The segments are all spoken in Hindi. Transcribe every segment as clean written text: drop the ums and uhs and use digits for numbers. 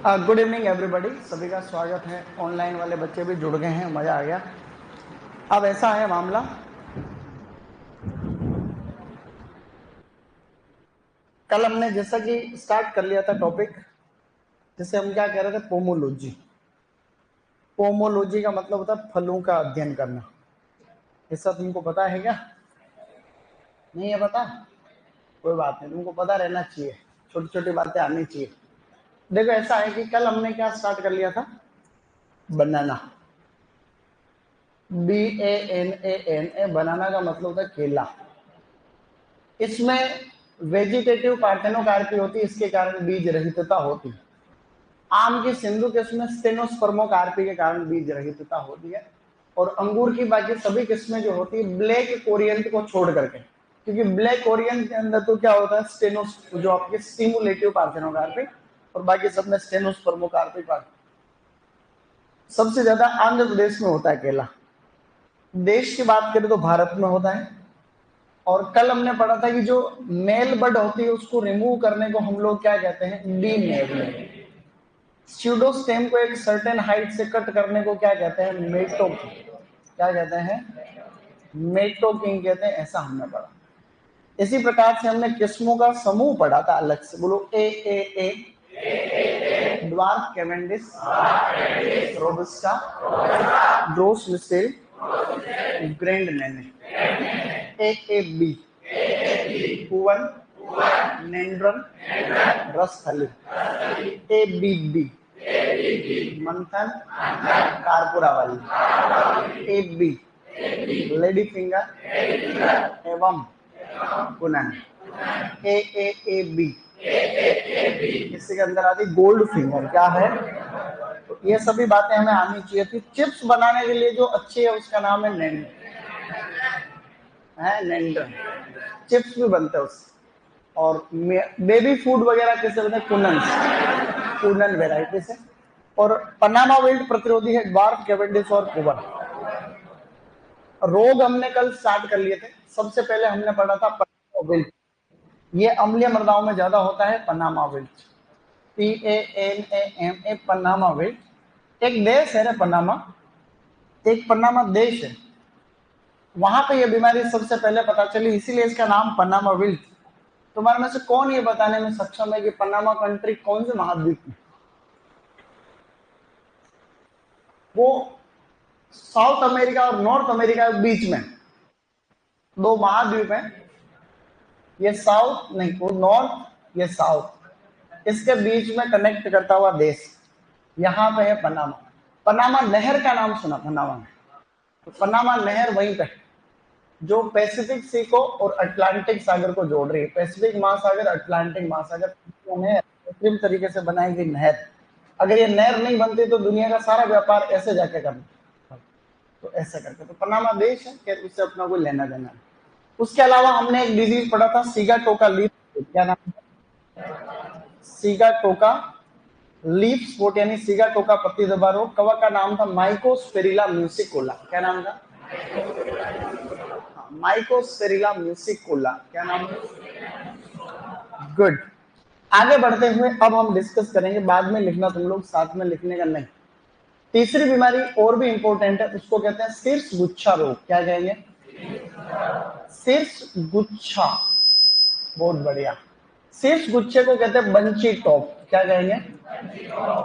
गुड इवनिंग एवरीबॉडी, सभी का स्वागत है। ऑनलाइन वाले बच्चे भी जुड़ गए हैं, मज़ा आ गया। अब ऐसा है मामला, कल हमने जैसा कि स्टार्ट कर लिया था टॉपिक, जिसे हम क्या कह रहे थे, पोमोलॉजी। पोमोलॉजी का मतलब होता है फलों का अध्ययन करना। ऐसा तुमको पता है क्या? नहीं है पता? कोई बात नहीं, तुमको पता रहना चाहिए, छोटी छोटी बातें आनी चाहिए। देखो ऐसा है कि कल हमने क्या स्टार्ट कर लिया था, बनाना। BANANA, बनाना का मतलब होता है केला। इसमें वेजिटेटिव पार्थेनोकार्पी होती है, इसके कारण बीज रहितता होती है। आम की सिंधु किस्म में स्टेनोस्पर्मोकार्पी के कारण बीज रहितता होती है। और अंगूर की बाकी सभी किस्में जो होती है, ब्लैक कोरिएंट को छोड़ करके, क्योंकि ब्लैक कोरिएंट के अंदर तो क्या होता है, स्टेनोस जो आपके स्टिमुलेटिव पार्थेनोकार्पी, और बाकी सब में स्टेनोस्पर्मोकार्पी पार्थेनोकार्पी। सबसे ज्यादा आंध्र प्रदेश में होता है केला। देश की बात करें तो भारत में होता है। और कल हमने पढ़ा था कि जो मेल बड होती है उसको रिमूव करने को हम लोग क्या कहते हैं, डीमेलिंग। स्यूडोस्टेम को एक सर्टेन हाइट से कट करने को क्या कहते हैं, मेटोकिंग। क्या कहते हैं? मेटोकिंग कहते हैं, ऐसा हमने पढ़ा। इसी प्रकार से हमने किस्मों का समूह पढ़ा था अलग से, बोलो a dwarf Cavendish, robusta, Gros Michel, Grand Naine. A कुवन, Nendran, Rasthali. ABB Monthan, कारपुरावली। AB lady finger एवं कुनन। AAAB इसके अंदर आती गोल्ड फिंगर। क्या है? तो ये सभी बातें हमें आनी चाहिए थी। चिप्स बनाने के लिए जो अच्छी है उसका नाम है नेंड्रम। चिप्स भी बनते हैं उससे। और बेबी फूड वगैरह कैसे बनते हैं, कुनन वेराइटी से। और पनामा विल्ट प्रतिरोधी है ड्वार्फ कैवेंडिश और कुवन। रोग हमने कल स्टार्ट कर लिए थे। सबसे पहले हमने पढ़ा था पनामा विल्ट। ये अम्लीय मृदाओं में ज्यादा होता है, Panama wilt. PANAMA, Panama wilt. एक देश है ना पनामा, एक पनामा देश है, वहां पे ये बीमारी सबसे पहले पता चली, इसीलिए इसका नाम पनामा विल्ट। तुम्हारे में से कौन ये बताने में सक्षम है कि पनामा कंट्री कौन से महाद्वीप में? वो साउथ अमेरिका और नॉर्थ अमेरिका के बीच में दो महाद्वीप हैं। ये साउथ नहीं, वो नॉर्थ, ये साउथ, इसके बीच में कनेक्ट करता हुआ देश यहाँ पे है पनामा। पनामा नहर का नाम सुना? पनामा में तो पनामा नहर वहीं पे जो पैसिफिक सी को और अटलांटिक सागर को जोड़ रही है। पैसिफिक महासागर, अटलांटिक महासागर में कृत्रिम तरीके से बनाई गई नहर। अगर ये नहर नहीं बनती तो दुनिया का सारा व्यापार ऐसे जाके करना। तो ऐसे करके तो पनामा देश है, कि उससे अपना कोई लेना देना नहीं। उसके अलावा हमने एक डिजीज पढ़ा था, सीगा टोका लीफ। क्या नाम? सीगा टोका लीफ स्पॉट, यानी सीगा टोका पत्ती धब्बा रोग। कवक का नाम था माइकोस्पेरिला म्यूसिकोला। क्या नाम था? माइकोस्पेरिला म्यूसिकोला। क्या नाम है? गुड। आगे बढ़ते हुए अब हम डिस्कस करेंगे, बाद में लिखना तुम लोग, साथ में लिखने का नहीं। तीसरी बीमारी और भी इंपॉर्टेंट है, उसको कहते हैं शीर्ष गुच्छा रोग। क्या कहेंगे? शीर्ष गुच्छा। बहुत बढ़िया। शीर्ष गुच्छे को कहते हैं बंची टॉप। क्या कहेंगे?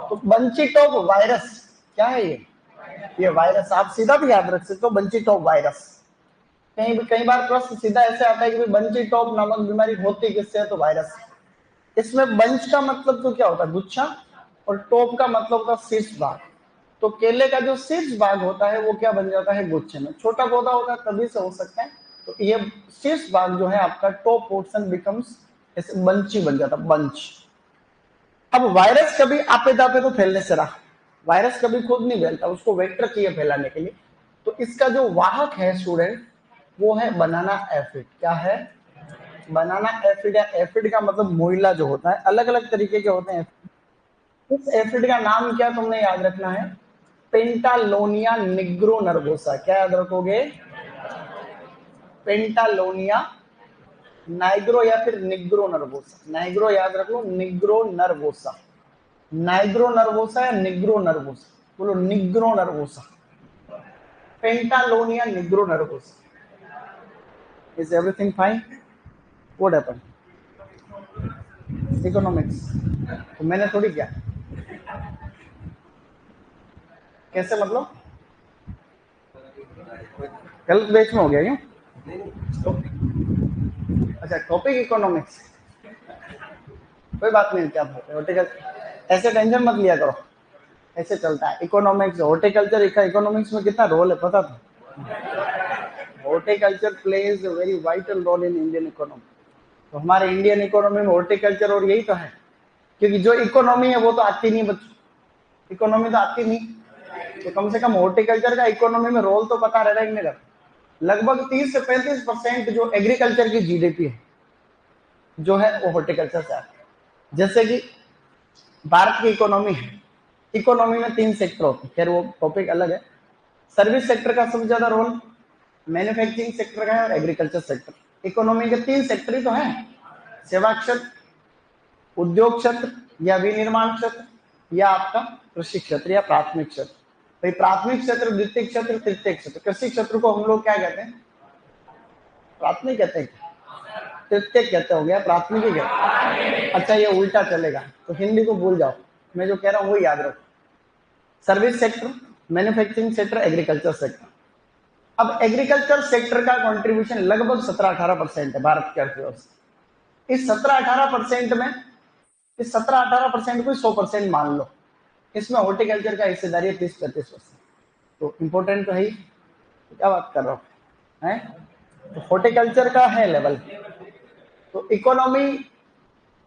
तो बंची टॉप वायरस क्या है? ये वायरस आप सीधा भी याद रख सकते हो, बंची टॉप वायरस। कई बार प्रश्न सीधा ऐसे आता है कि बंची टॉप नामक बीमारी होती किससे है, तो वायरस। इसमें बंच का मतलब तो क्या होता है, गुच्छा, और टॉप का मतलब होता है शीर्ष भाग। तो केले का जो शीर्ष भाग होता है वो क्या बन जाता है, गुच्छे में। छोटा पौधा होता है तभी से हो सकता है। तो ये शीर्ष भाग जो है आपका, टॉप पोर्शन बिकम्स ऐसे बंची बन जाता, बंच। अब वायरस कभी आपे दापे तो फैलने से रहा, वायरस कभी खुद नहीं फैलता, उसको वेक्टर चाहिए फैलाने के लिए। तो इसका जो वाहक है स्टूडेंट, वो है बनाना एफिड। क्या है? बनाना एफिड, या एफिड का मतलब मोइला जो होता है, अलग अलग तरीके के होते हैं। इस एफिड का नाम क्या तुमने याद रखना है, पेंटालोनिया निग्रो नर्वोसा। क्या याद रखोगे? पेंटालोनिया नाइग्रो या फिर निग्रो नर्वोसा। नाइग्रो याद रख लो, निग्रो नर्वोसा। नाइग्रो नर्वोसा या निग्रो नर्वोसा? बोलो nigronervosa, Pentalonia nigronervosa. Is everything fine? What happened? Economics तो मैंने थोड़ी किया। कैसे मतलब? गलत बैच में हो गया यूं? अच्छा टॉपिक इकोनॉमिक्स, कोई बात नहीं। क्या हॉर्टिकल्चर, ऐसे टेंशन मत लिया करो, ऐसे चलता है इकोनॉमिक्स। हॉर्टिकल्चर इकोनॉमिक्स में कितना रोल है पता था? Horticulture plays a very vital role in Indian economy. तो हमारे इंडियन इकोनॉमी में हॉर्टिकल्चर और यही तो है, क्योंकि जो इकोनॉमी है वो तो आती नहीं बच्चों, इकोनॉमी तो आती नहीं, तो कम से कम हॉर्टिकल्चर का इकोनॉमी में रोल तो पता रह रहा है नहीं रहता। लगभग 30 से 35% जो एग्रीकल्चर की जीडीपी है जो है वो हॉर्टिकल्चर से आता है। जैसे कि भारत की इकोनॉमी है, इकोनॉमी में 3 सेक्टर होते हैं, खैर वो टॉपिक अलग है। सर्विस सेक्टर का सबसे ज्यादा रोल, मैन्युफैक्चरिंग सेक्टर का है और एग्रीकल्चर सेक्टर। इकोनॉमी के 3 सेक्टर ही तो हैं, सेवा क्षेत्र, उद्योग क्षेत्र या विनिर्माण क्षेत्र, या आपका कृषि क्षेत्र या प्राथमिक क्षेत्र। भाई प्राथमिक क्षेत्र, द्वितीय क्षेत्र, तृतीय क्षेत्र। कृषि क्षेत्र को हम लोग क्या कहते हैं? प्राथमिक कहते हैं, तृतीय कहते हो गया, प्राथमिक ही कहते। अच्छा ये उल्टा चलेगा तो हिंदी को भूल जाओ, मैं जो कह रहा हूँ वो याद रखो। Service sector, manufacturing sector, agriculture sector. अब एग्रीकल्चर सेक्टर का कंट्रीब्यूशन लगभग 17-18% है भारत की अर्थव्यवस्था। इस 17-18% में, इस 17-18% को 100% मान लो, इसमें हॉर्टिकल्चर का हिस्सेदारी है 30-35%। तो इंपॉर्टेंट तो है ही, क्या बात कर रहा हूँ है? तो हॉर्टिकल्चर का है लेवल, तो इकोनॉमी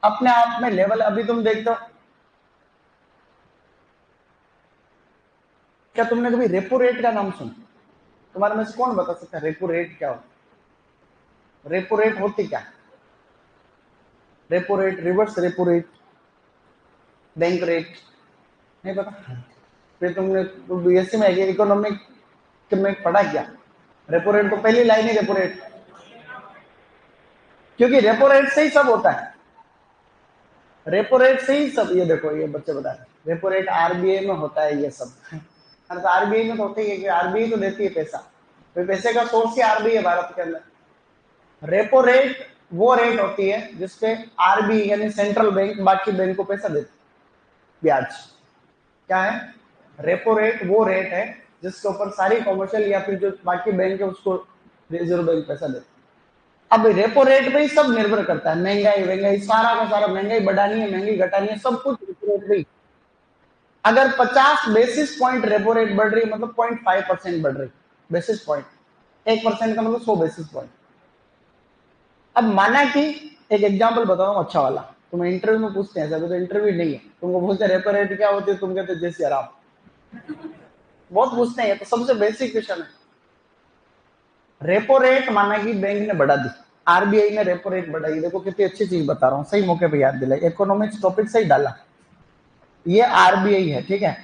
अपने आप में लेवल। अभी तुम देखते हो, क्या तुमने कभी रेपो रेट का नाम सुना? तुम्हारे में से कौन बता सकता है रेपो रेट क्या होता? रेपो रेट होती क्या? Repo rate, reverse repo rate, bank rate, नहीं पता? फिर तुमने बीएससी में इकोनॉमिक में पढ़ा क्या? रेपो रेट तो पहली लाइन ही रेपो रेट, क्योंकि रेपो रेट से ही सब होता है, रेपो रेट से ही सब। ये देखो ये बच्चे बता रहे रेपो रेट आरबीआई में होता है ये सब। तो आरबीआई में तो होता ही है कि आरबीआई तो देती है पैसा, तो पैसे का सोर्स ही आरबीआई है भारत के अंदर। रेपो रेट वो रेट होती है जिसपे आरबीआई यानी सेंट्रल बैंक बाकी बैंक को पैसा देती है, ब्याज। क्या है रेपो रेट? वो रेट है जिसके ऊपर सारी कॉमर्शियल या फिर जो बाकी बैंक है उसको रिजर्व बैंक पैसा देती है। अब रेपो रेट पे ही सब निर्भर करता है, महंगाई महंगाई सारा का सारा, महंगाई बढ़ानी है महंगाई घटानी है, सब कुछ रेपो रेट पे ही। अगर 50 बेसिस पॉइंट रेपो रेट बढ़ रही मतलब 0.5% बढ़ रही बेसिस पॉइंट, 1% का मतलब 100 बेसिस पॉइंट। अब माना कि एक एग्जांपल बताऊं अच्छा वाला, तुम्हें इंटरव्यू में पूछते हैं, तो इंटरव्यू नहीं है, तुमको पूछते रेपो रेट क्या होती है, तुम कहते जैसे आराम, बहुत पूछते हैं, तो सबसे बेसिक क्वेश्चन है। रेपो रेट माना कि बैंक ने बढ़ा दी, आरबीआई ने रेपो रेट बढ़ाई, देखो कितनी अच्छी चीज बता रहा हूँ, सही मौके पे याद दिलाई, इकोनॉमिक्स टॉपिक सही डाला। ये आरबीआई है, ठीक है,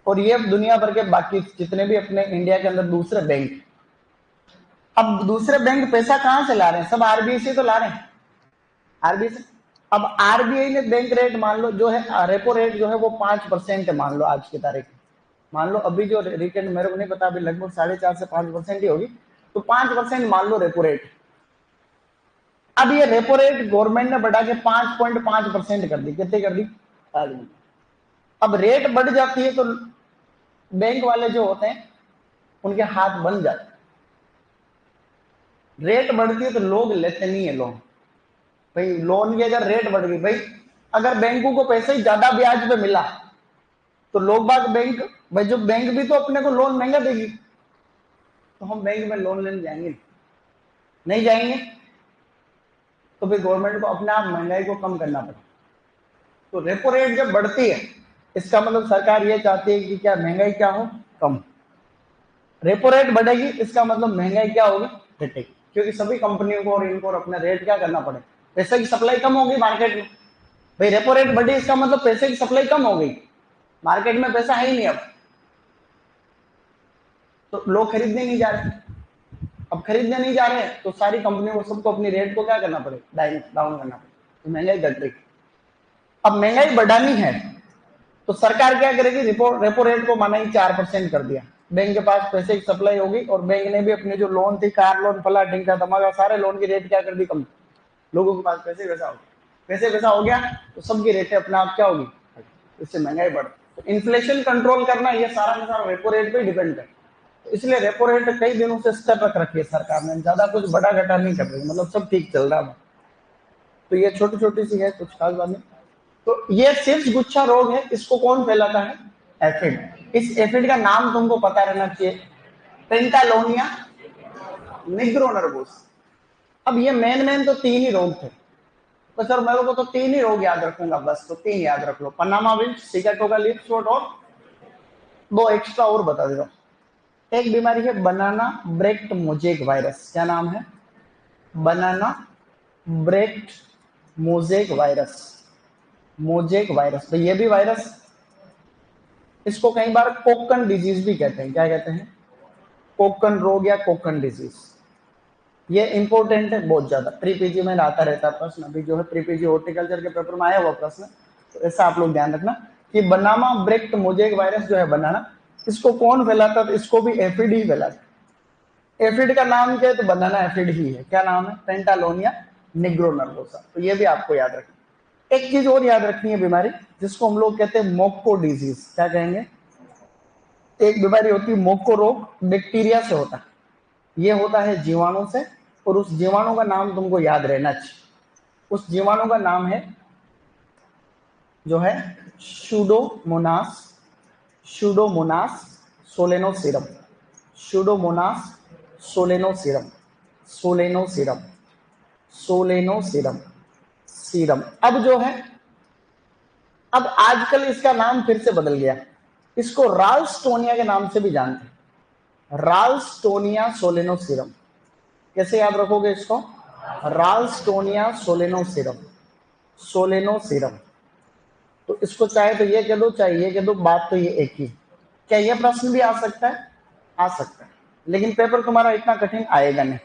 और ये दुनिया भर के बाकी जितने भी अपने इंडिया के अंदर दूसरे बैंक। अब दूसरे बैंक पैसा कहां से ला रहे हैं? सब आरबीआई से तो ला रहे हैं, आरबीआई से। अब आरबीआई ने बैंक रेट मान लो जो है, रेपो रेट जो है वो 5% है मान लो आज की तारीख में। मान लो अभी जो रिटेन मेरे को नहीं पता, अभी लगभग 4.5 से 5% ही होगी, तो 5% मान लो रेपो रेट। अब ये रेपो रेट गवर्नमेंट ने बढ़ा के 5.5% कर दी, कितनी कर दी? अब रेट बढ़ जाती है तो बैंक वाले जो होते हैं उनके हाथ बन जाते हैं, रेट बढ़ती है तो लोग लेते नहीं है लोन। भाई लोन की अगर रेट बढ़ गई, भाई अगर बैंकों को पैसे ही ज्यादा ब्याज पे मिला तो लोग बाग बैंक, भाई जो बैंक भी तो अपने को लोन महंगा देगी, तो हम बैंक में लोन लेने जाएंगे? नहीं जाएंगे। तो फिर गवर्नमेंट को अपने आप महंगाई को कम करना पड़ेगा। तो रेपो रेट जब बढ़ती है इसका मतलब सरकार ये चाहती है कि क्या महंगाई क्या हो? कम। रेपो रेट बढ़ेगी इसका मतलब महंगाई क्या होगी? घटेगी, क्योंकि सभी कंपनियों को और इनको और अपना रेट क्या करना पड़ेगा, पैसे की सप्लाई कम होगी मार्केट में। भाई रेपो रेट बढ़ी इसका मतलब पैसे की सप्लाई कम हो गई, मार्केट में पैसा है ही नहीं अब, तो लोग खरीदने नहीं जा रहे। अब खरीदने नहीं जा रहे तो सारी कंपनियों को सबको अपनी रेट को क्या करना पड़ेगा? डाउन करना पड़ेगा, तो महंगाई घट रही। अब महंगाई बढ़ानी है तो सरकार क्या करेगी, रेपो रेट को माना ही 4% कर दिया, बैंक के पास पैसे की सप्लाई होगी और बैंक ने भी अपनी जो लोन थी, कार लोन, फला ढिंका धमाका, सारे लोन की रेट क्या कर दी, कम। लोगों के पास पैसे वैसा हो गया, पैसे वैसा हो गया तो सबकी रेटें अपने आप क्या होगी, इससे महंगाई बढ़। तो इन्फ्लेशन कंट्रोल करना ये सारा का सारा रेपो रेट पे डिपेंड है। तो इसलिए रेपो रेट कई दिनों से स्तर रख रखी है सरकार ने, ज्यादा कुछ बड़ा घटा नहीं कर रही, मतलब सब ठीक चल रहा है। तो ये छोटी छोटी सी है, कुछ खास बात नहीं। तो ये सिर्फ गुच्छा रोग है, इसको कौन फैलाता है, एफिड। इस एफिड का नाम तुमको पता रहना चाहिए, पेंटालोनिया निग्रोनर्वोस। अब ये मेन तो 3 ही रोग थे, तो सर मेरे को तो 3 ही रोग याद रखूंगा बस, तो 3 याद रख लो, पनामा विल्ट, सिगाटोगा लीफ स्पॉट और 2 एक्स्ट्रा और बता दे रहा हूं। एक बीमारी है बनाना ब्रेक्ट मोजेक वायरस, क्या नाम है, banana bract mosaic virus, mosaic virus. तो ये भी वायरस, इसको कई बार कोकन डिजीज भी कहते हैं, क्या कहते हैं, कोकन रोग या कोकन डिजीज। ये इंपॉर्टेंट है बहुत ज्यादा, प्री पीजी में आता रहता है प्रश्न, अभी जो है प्री पीजी हॉर्टिकल्चर के पेपर में आया हुआ प्रश्न। तो ऐसा आप लोग ध्यान रखना कि बनाना ब्रेक्ट मोजेक वायरस जो है बनाना, इसको कौन फैलाता है, तो इसको भी एफिड ही फैलाता है। एफिड का नाम क्या है, तो बनाना एफिड ही है, क्या नाम है, पेंटालोनिया निग्रोनर्वोसा। तो ये भी आपको याद रखना। एक चीज और याद रखनी है बीमारी, जिसको हम लोग कहते हैं मोको डिजीज, क्या कहेंगे, एक बीमारी होती है मोको रोग, बैक्टीरिया से होता है, ये होता है जीवाणु से, और उस जीवाणु का नाम तुमको याद रहना चाहिए। उस जीवाणु का नाम है जो है शूडोमोनास, शूडोमोनास सोलेनोसिरम, शूडोमोनास सोलेनोसिरम, सोलेनोसिरम, सोलेनोसिरम सीरम। अब जो है, अब आजकल इसका नाम फिर से बदल गया, इसको राल्स्टोनिया के नाम से भी जानते हैं, राल्स्टोनिया सोलेनोसिरम। कैसे याद रखोगे इसको, राल्स्टोनिया सोलेनोसिरम, सोलेनोसिरम। तो इसको चाहे तो ये कह दो, चाहे ये कह दो, बात तो ये एक ही। क्या ये प्रश्न भी आ सकता है, आ सकता है, लेकिन पेपर तुम्हारा इतना कठिन आएगा नहीं।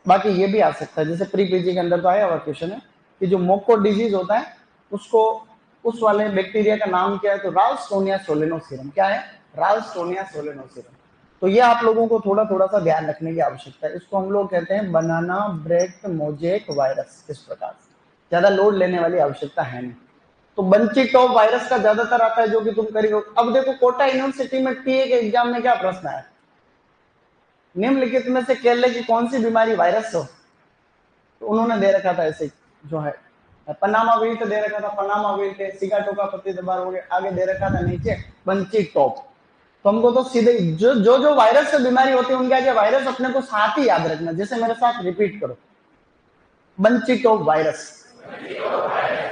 बाकी ये भी आ सकता है, जैसे प्री पीजी के अंदर तो आया हुआ क्वेश्चन है कि जो मोको डिजीज होता है उसको, उस वाले बैक्टीरिया का नाम क्या है, तो राल्स्टोनिया सोलेनोसिरम, क्या है, राल्स्टोनिया सोलेनोसिरम। तो ये आप लोगों को थोड़ा थोड़ा सा ध्यान रखने की आवश्यकता है। इसको हम लोग कहते हैं बनाना ब्रेक्ट मोजेक वायरस। इस प्रकार से ज्यादा लोड लेने वाली आवश्यकता है नहीं। तो बंची टॉप वायरस का ज्यादातर आता है, जो कि तुम करिए। अब देखो कोटा यूनिवर्सिटी में टीए के एग्जाम में क्या प्रश्न है, निम्नलिखित में से केले की कौन सी बीमारी वायरस हो, तो उन्होंने दे रखा था ऐसे जो है, पनामा विल्ट दे रखा था, पनामा विल्ट, सिगाटोका पत्ती दबार हो गए, आगे दे रखा था नीचे बंची टॉप। तो हमको तो सीधे जो वायरस से बीमारी होती है उनके आगे वायरस अपने को साथ ही याद रखना। जैसे मेरे साथ रिपीट करो, bunchy top virus,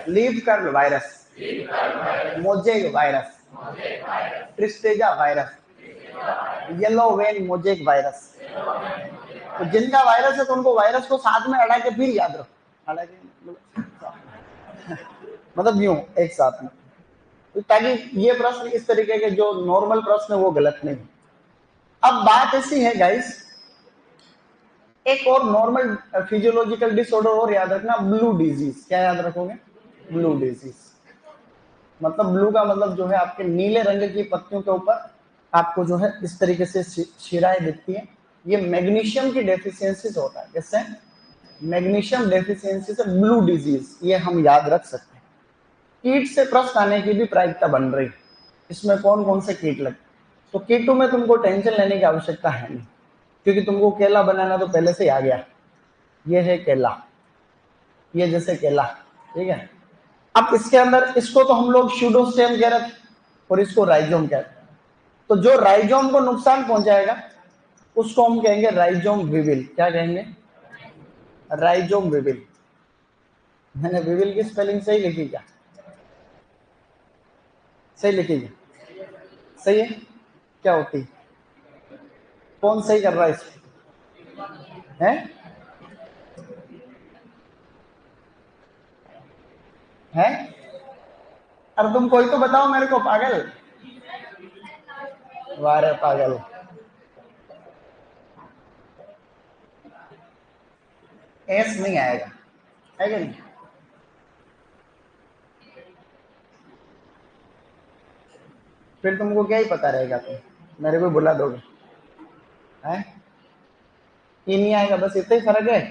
leaf curl virus, mosaic virus, tristeza virus, yellow vein mosaic virus. तो जिनका वायरस है तो उनको वायरस को साथ में अड़ा के फिर याद रखो, अड़ा के मतलब यूं एक साथ में, तो ताकि ये प्रश्न इस तरीके के जो नॉर्मल प्रश्न है वो गलत नहीं। अब बात ऐसी है गाइस, एक और नॉर्मल फिजियोलॉजिकल डिसऑर्डर और याद रखना, ब्लू डिजीज। क्या याद रखोगे, ब्लू डिजीज। मतलब ब्लू का मतलब जो है आपके नीले रंग की पत्तियों के ऊपर आपको जो है इस तरीके से शिराएं दिखती है, ये मैग्नीशियम की डेफिशिएंसी से होता है। कैसे, मैग्नीशियम डेफिशिएंसी से ब्लू डिजीज, ये हम याद रख सकते हैं। कीट से प्रश्न आने की भी प्रायिकता बन रही, इसमें कौन कौन से कीट लगते, तो कीटों में तुमको टेंशन लेने की आवश्यकता है नहीं, क्योंकि तुमको केला बनाना तो पहले से ही आ गया। ये है केला, ये जैसे केला, ठीक है। अब इसके अंदर इसको तो हम लोग शूडोस्टेम कह रहे थे और इसको राइजोम कहते हैं। तो जो राइजोम को नुकसान पहुंचाएगा उसको हम कहेंगे राइजोम विविल। क्या कहेंगे, राइजोम विविल। मैंने विविल की स्पेलिंग सही लिखी क्या, सही लिखी क्या, सही है, क्या होती है, कौन सही कर रहा है इसको, है है, अरे तुम कोई तो बताओ मेरे को, पागल, वारे पागल। एस नहीं आएगा, है कि नहीं, फिर तुमको क्या ही पता रहेगा, तुम मेरे को बुला दोगे है? ये नहीं आएगा, बस इतना ही फर्क है।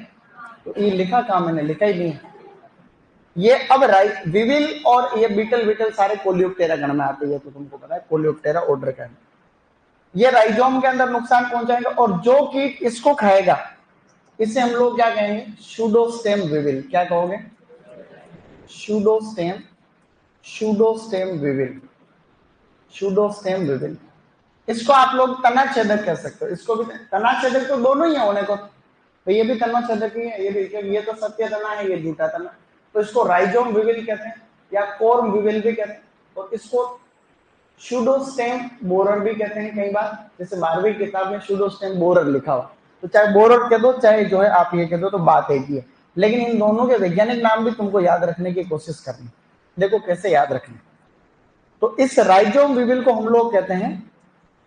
तो ये लिखा कहाँ, मैंने लिखा ही नहीं है। ये अब राइट विविल और ये बीटल बीटल सारे कोलियोप्टेरा गण में आते हैं, तो तुमको पता है कोलियोप्टेरा ऑर्डर का है। ये राइजोम के अंदर नुकसान पहुंचाएगा, और जो कीट इसको खाएगा इसे हम लोग क्या कहेंगे, सूडोस्टेम विविल। क्या कहोगे? सूडोस्टेम, सूडोस्टेम विविल, सूडोस्टेम विविल। इसको आप लोग तना छेदक कह सकते हो। इसको भी तना छेदक तो दोनों ही है होने को, तो ये भी तना छेदक ही है, ये भी, ये तो सत्य तना है, ये झूठा तना। तो इसको राइजोम विविल कहते हैं या कोर्म विविल भी कहते हैं, और इसको सूडोस्टेम बोरर भी कहते हैं कई बार, जैसे 12वीं किताब में सूडोस्टेम बोरर लिखा हुआ। तो चाहे बोरर कह दो चाहे जो है आप ये कह दो, तो बात एक ही है। लेकिन इन दोनों के वैज्ञानिक नाम भी तुमको याद रखने की कोशिश करनी। देखो कैसे याद रखना। तो इस राइजोम विविल को हम लोग कहते हैं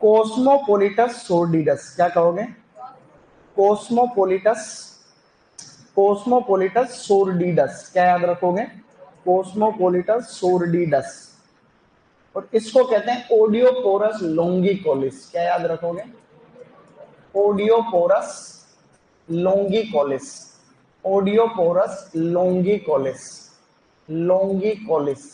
कोस्मोपोलिटस सोर्डिडस। क्या कहोगे? कोस्मोपोलिटस, कोस्मोपोलिटस सोर्डिडस। क्या याद रखोगे? कोस्मोपोलिटस सोर्डिडस। और इसको कहते हैं ओडियोपोरस लोंगिकोलिस। क्या याद रखोगे? ओडियोपोरस लोंगिकोलिस, ओडियोपोरस लोंगिकोलिस, लोंगिकोलिस।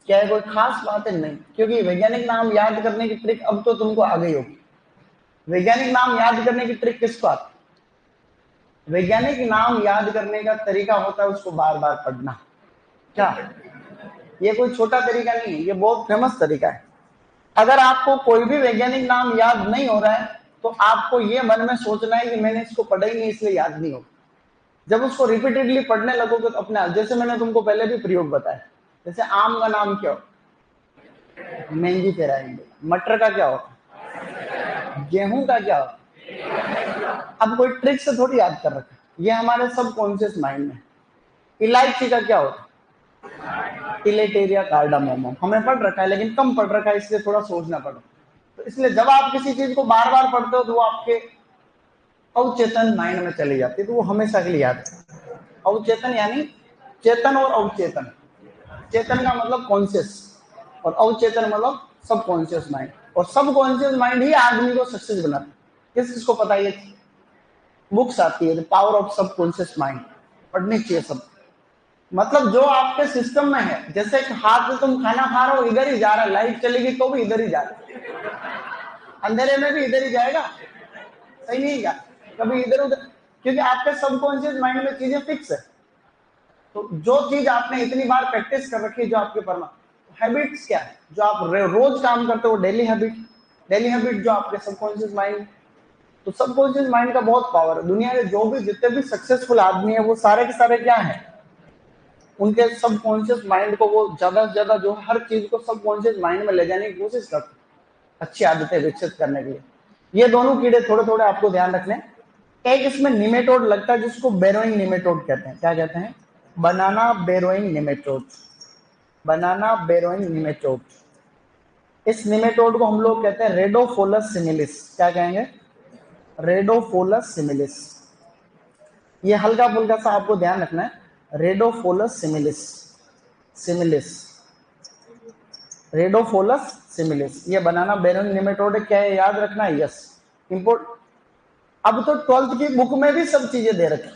क्या है कोई खास बात है? नहीं, क्योंकि वैज्ञानिक नाम याद करने की ट्रिक अब तो तुमको आ गई होगी। वैज्ञानिक नाम याद करने की ट्रिक किसको आती? वैज्ञानिक नाम याद करने का तरीका होता है उसको बार बार पढ़ना। क्या? ये कोई छोटा तरीका नहीं है, ये बहुत फेमस तरीका है। अगर आपको कोई भी वैज्ञानिक नाम याद नहीं हो रहा है तो आपको ये मन में सोचना है कि मैंने इसको पढ़ा ही नहीं इसलिए याद नहीं होगा। जब उसको रिपीटेडली पढ़ने लगोगे तो अपने, जैसे मैंने तुमको पहले भी प्रयोग बताया, जैसे आम का नाम क्या हो? Mangifera indica. मटर का क्या होता? गेहूं का क्या होता? अब कोई ट्रिक से थोड़ी याद कर रखा, ये हमारे सबकॉन्शियस माइंड में। इलायची का क्या होता? इलेटेरिया कार्डामोमम। हमें पढ़ रखा है लेकिन कम पढ़ रखा है, इसलिए थोड़ा सोचना पड़ा। तो इसलिए जब आप किसी चीज को बार बार पढ़ते हो तो वो आपके अवचेतन माइंड में चली जाती है, तो वो हमेशा के लिए याद है। अवचेतन यानी चेतन और अवचेतन। चेतन का मतलब कॉन्शियस और अवचेतन मतलब सबकॉन्शियस माइंड। और सबकॉन्शियस माइंड ही आदमी को सक्सेस बनाता है। किस किसको पता है? बुक्स आती है पावर ऑफ सबकॉन्शियस माइंड, पढ़नी चाहिए सब। मतलब जो आपके सिस्टम में है, जैसे हाथ से तुम खाना खा रहे हो इधर ही जा रहा है, लाइट चलेगी तो भी इधर ही जा रहा है, अंधेरे में भी इधर ही जाएगा, सही नहीं क्या? कभी इधर उधर, क्योंकि आपके सबकॉन्शियस माइंड में चीजें फिक्स है। तो जो चीज आपने इतनी बार प्रैक्टिस कर रखी है, जो आपके परमा हैबिट्स क्या है, जो आप रोज काम करते हो, डेली हैबिट, डेली हैबिट जो आपके सबकॉन्शियस माइंड। तो सबकॉन्शियस माइंड का बहुत पावर है। दुनिया के जो भी जितने भी सक्सेसफुल आदमी है वो सारे के सारे क्या है, उनके सबकॉन्शियस माइंड को वो ज्यादा से ज्यादा जो हर चीज को सबकॉन्शियस माइंड में ले जाने की कोशिश करते, अच्छी आदतें विकसित करने के लिए। ये दोनों कीड़े थोड़े थोड़े आपको ध्यान रखने। एक इसमें निमेटोड लगता है जिसको बेरोइंग निमेटोड कहते हैं। क्या कहते हैं? बनाना बेरोइंग निमेटोड, बनाना बेरोइंग निमेटोड। इस निमेटोड को हम लोग कहते हैं रेडोफोलस सिमिलिस। क्या कहेंगे? रेडोफोलस सिमिलिस। ये हल्का फुल्का सा आपको ध्यान रखना है, रेडोफोलस सिमिलिस, सिमिलिस, रेडोफोलस सिमिलिस। ये बनाना बेरोइंग निमेटोड क्या है, याद रखना है। Yes, import. अब तो 12th की बुक में भी सब चीजें दे रखी,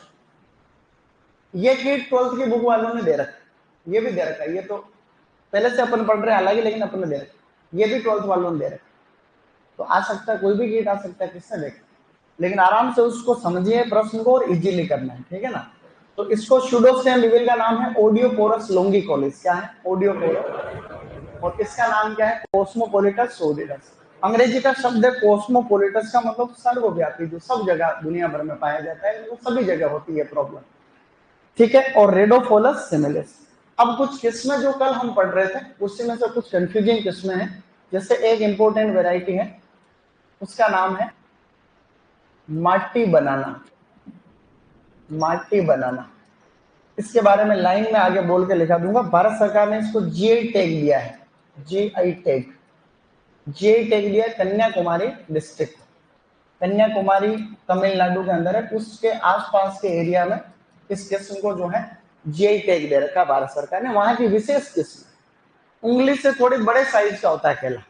ये कीट 12th की बुक वालों ने दे रखा, ये भी दे रखा। ये तो पहले से अपन पढ़ रहे हैं हालांकि, लेकिन अपन ने दे रखा, ये भी 12th वालों ने दे रखा। तो आ सकता है, कोई भी कीट आ सकता है, किसने देखा, लेकिन आराम से उसको समझिए प्रश्न को और इजीली करना है, ठीक है ना। तो इसको सूडोस्टेम विविल का नाम है ओडियोपोरस लोंगिकोलिस। क्या है? ओडियोपोरस। और इसका नाम क्या है? कोस्मोपोलिटस सोर्डिडस। अंग्रेजी का शब्द है कोस्मोपोलिटस, का मतलब सर्वव्यापी, जो सब जगह दुनिया भर में पाया जाता है, वो सभी जगह होती है प्रॉब्लम, ठीक है। और रेडोफोलस सिमिलिस। अब कुछ किस्में जो कल हम पढ़ रहे थे उसमें में से कुछ कंफ्यूजिंग किस्में हैं। जैसे एक इंपॉर्टेंट वेराइटी है, उसका नाम है माटी बनाना, माटी बनाना। इसके बारे में लाइन में आगे बोल के लिखा दूंगा। भारत सरकार ने इसको जीआई टैग दिया है, जीआई टैग, जीआई टैग दिया है कन्याकुमारी डिस्ट्रिक्ट, कन्याकुमारी तमिलनाडु के अंदर है, उसके आसपास के एरिया में इस किस्म को जो है जीआई टैग दे रखा भारत सरकार ने। वहां की विशेष किस्म, उंगली से थोड़ी बड़े साइज का होता है केला,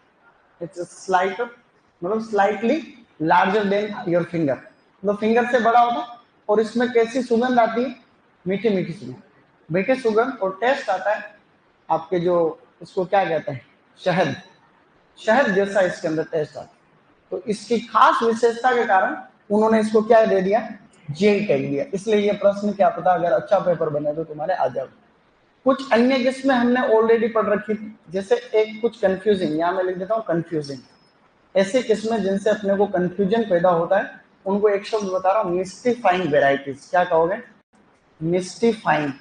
इट्स स्लाइट मतलब slightly larger than your finger, मतलब फिंगर से बड़ा होता है। और इसमें कैसी सुगंध आती है, मीठी मीठी सुगंध, मीठी सुगंध, और टेस्ट आता है आपके जो इसको क्या कहते हैं, शहद, शहद जैसा इसके अंदर टेस्ट आता है। तो इसकी खास विशेषता के कारण उन्होंने इसको क्या दे दिया, जीआई टैग दिया। इसलिए ये प्रश्न क्या पता अगर अच्छा पेपर बने तो तुम्हारे आ जाओ। कुछ अन्य जिसमें हमने ऑलरेडी पढ़ रखी थी, जैसे एक कुछ कंफ्यूजिंग, यहाँ मैं लिख देता हूँ कंफ्यूजिंग, ऐसी किस्में जिनसे अपने को कंफ्यूजन पैदा होता है, उनको एक शब्द बता रहा हूँ, मिस्टिफाइंग वेराइटीज। क्या कहोगे, मिस्टिफाइंग,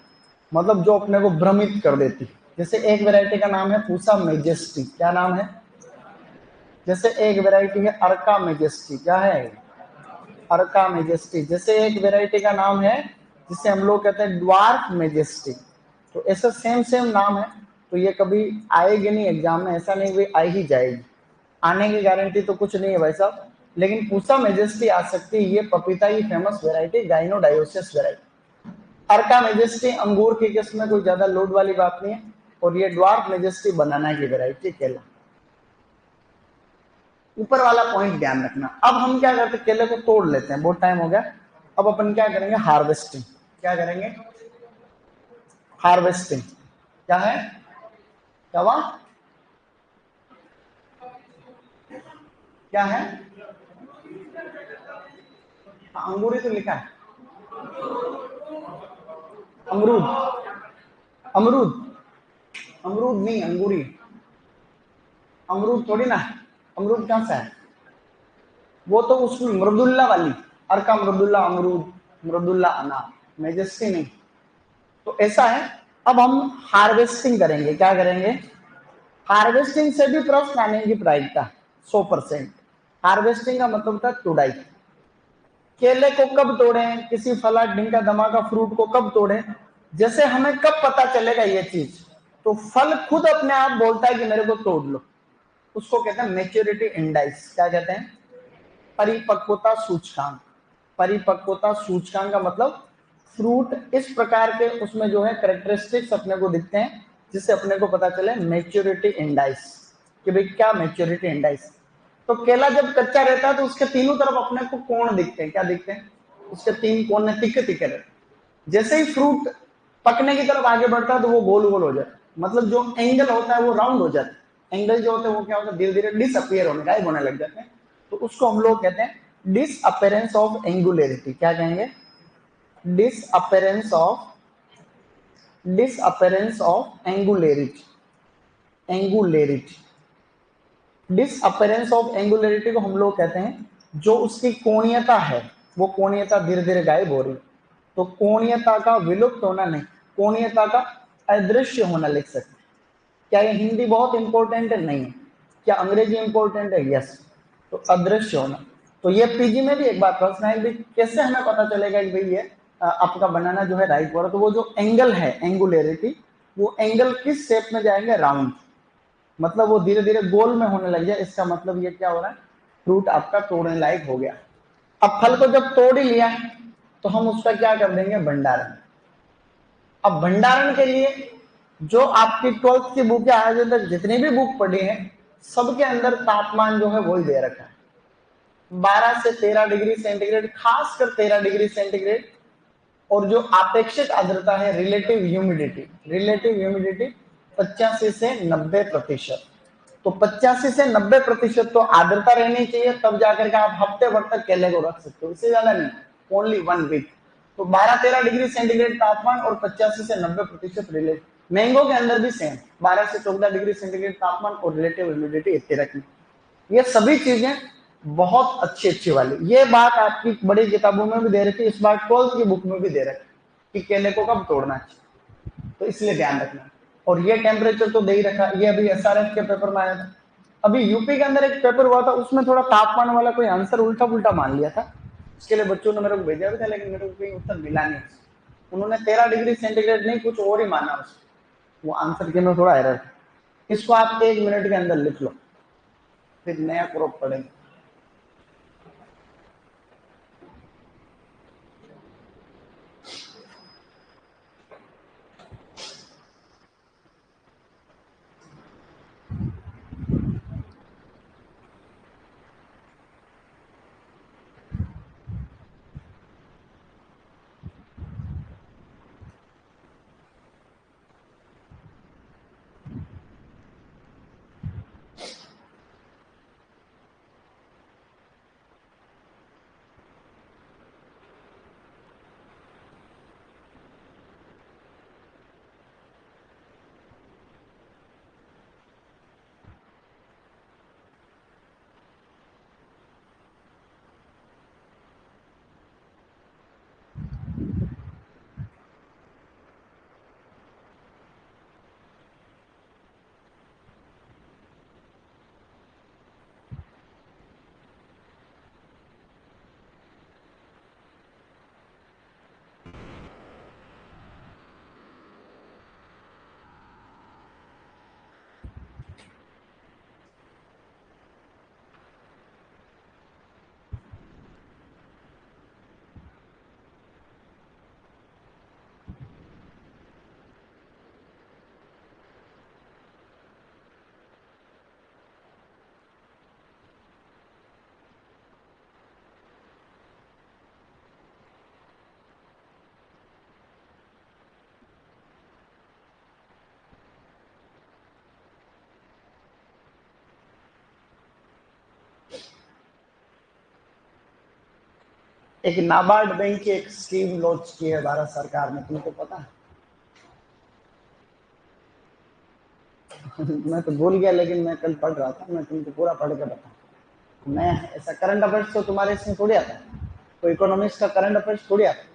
मतलब जो अपने को भ्रमित कर देती। जैसे एक वैरायटी का नाम है पूसा मेजेस्टी, क्या नाम है, जैसे एक वैरायटी है अर्का मेजेस्टी, क्या है, अर्का मेजेस्टी। जैसे एक वैरायटी का नाम है जिसे हम लोग कहते हैं ड्वार्फ मेजेस्टी। तो ऐसा सेम सेम नाम है, तो ये कभी आएगी नहीं एग्जाम में, ऐसा नहीं भी आ ही जाएगी, आने की गारंटी तो कुछ नहीं है भाई साहब, लेकिन पूसा मेजेस्टी आ सकती है। ये पपीता की फेमस वैरायटी, गाइनोडायोसिस वैरायटी। अर्का मेजेस्टी अंगूर की किस्म में कोई ज्यादा लोड वाली बात नहीं है, और ये ड्वार्फ मेजेस्टी बनाना की वैरायटी केला। ऊपर वाला पॉइंट ध्यान रखना। अब हम क्या करते हैं, केले को तोड़ लेते हैं, बहुत टाइम हो गया। अब अपन क्या करेंगे, हार्वेस्टिंग। क्या करेंगे, हार्वेस्टिंग। क्या है, क्या हुआ, क्या है, अंगूरी तो लिखा है, अमरूद, अमरूद, अमरूद नहीं अंगूरी, अमरूद थोड़ी ना, अमरूद कहां से है, वो तो उसमें मृदुल्ला वाली, अर्का मृदुल्ला अमरूद, मृदुल्ला अनार, मेजेस्टी नहीं। तो ऐसा है। अब हम हार्वेस्टिंग करेंगे, क्या करेंगे, हार्वेस्टिंग से भी प्रश्न आने की प्रायिकता 100%। हार्वेस्टिंग का मतलब था तुड़ाई। केले को कब तोड़े, किसी फला ढिंका धमाका फ्रूट को कब तोड़े, जैसे हमें कब पता चलेगा ये चीज, तो फल खुद अपने आप बोलता है कि मेरे को तोड़ लो। उसको कहते हैं मेच्योरिटी इंडाइस। क्या कहते हैं, परिपक्वता सूचकांक। परिपक्वता सूचकांक का मतलब फ्रूट इस प्रकार के उसमें जो है करेक्टरिस्टिक्स अपने को दिखते हैं, जिससे अपने को पता चले मेच्योरिटी इंडाइस, कि भाई क्या मेच्योरिटी इंडाइस। तो केला जब कच्चा रहता है तो उसके तीनों तरफ अपने को कोण दिखते हैं, क्या दिखते हैं, उसके तीन कोण तिक्के तिक्के रहते। जैसे ही फ्रूट पकने की तरफ आगे बढ़ता है तो वो गोल गोल हो जाता है, मतलब जो एंगल होता है वो राउंड हो जाता है। एंगल जो होते हैं वो क्या होता है, धीरे धीरे डिसअपियर होने, गायब होने लग जाते हैं। तो उसको हम लोग कहते हैं डिसअपेरेंस ऑफ एंगुलरिटी। क्या कहेंगे, disappearance of, disappearance of angularity, angularity. Disappearance of angularity को हम लोग कहते हैं जो उसकी कोणीयता है, वो कोणीयता धीरे धीरे गायब हो रही है। तो कोणीयता का विलुप्त होना नहीं, कोणीयता का अदृश्य होना लिख सकते हैं। क्या ये हिंदी बहुत इंपॉर्टेंट है, नहीं। क्या अंग्रेजी इंपॉर्टेंट है, यस। तो अदृश्य होना। तो ये पीजी में भी एक बात प्रश्न है कि कैसे हमें पता चलेगा कि भाई ये आपका बनाना जो है राइट हो रहा है। तो वो जो एंगल है, एंगुलरिटी, वो एंगल किस शेप में जाएंगे, राउंड, मतलब वो धीरे धीरे गोल में होने लग जाए। इसका मतलब ये क्या हो रहा है, फ्रूट आपका तोड़ने लायक हो गया। अब फल को जब तोड़ ही लिया तो हम उसका क्या कर देंगे, भंडारण। अब भंडारण के लिए जो आपकी 12th की बुक है, आज तक जितनी भी बुक पढ़ी है, सबके अंदर तापमान जो है वही दे रखा है, 12 से 13 डिग्री सेंटीग्रेड, खासकर 13 डिग्री सेंटीग्रेड। और जो अपेक्षित आर्द्रता है, रिलेटिव ह्यूमिडिटी, रिलेटिव ह्यूमिडिटी 85 से 90%। तो 85 से 90% तो आर्द्रता रहनी चाहिए, तब जाकर के आप हफ्ते भर तक केले को रख सकते हो, इससे ज्यादा नहीं, ओनली 1 वीक। तो 12-13 डिग्री सेंटीग्रेड तापमान और 85 से 90% रिलेटिव। मैंगो के अंदर भी सेम 12 से 14 डिग्री सेंटीग्रेड तापमान और रिलेटिव ह्यूमिडिटी इतनी रखनी। ये सभी चीजें बहुत अच्छी अच्छी वाली, ये बात आपकी बड़ी किताबों में भी दे रखी है, इस बार 12th की बुक में भी दे रखी कि केले को कब तोड़ना चाहिए, तो इसलिए ध्यान रखना। और ये टेम्परेचर तो दे ही रखा, ये अभी एसआरएफ के पेपर में आया था। अभी यूपी के अंदर एक पेपर हुआ था, उसमें थोड़ा तापमान वाला कोई आंसर उल्टा पुल्टा मान लिया था, इसके लिए बच्चों ने मेरे को भेजा भी था, लेकिन मेरे को कहीं उत्तर मिला नहीं। उन्होंने 13 डिग्री सेंटीग्रेड नहीं, कुछ और ही माना उसको, वो आंसर के में थोड़ा एरर था। इसको आप 1 मिनट के अंदर लिख लो, फिर नया क्रॉप पढ़ेंगे। एक नाबार्ड बैंक की एक स्कीम लॉन्च की है भारत सरकार ने, तुमको पता है? मैं तो भूल गया, लेकिन मैं कल पढ़ रहा था, मैं तुमको पूरा पढ़ के बताऊं। मैं ऐसा करंट अफेयर्स तो तुम्हारे इसमें थोड़ी आता है, तो इकोनॉमिक्स का करंट अफेयर्स थोड़ी आता है।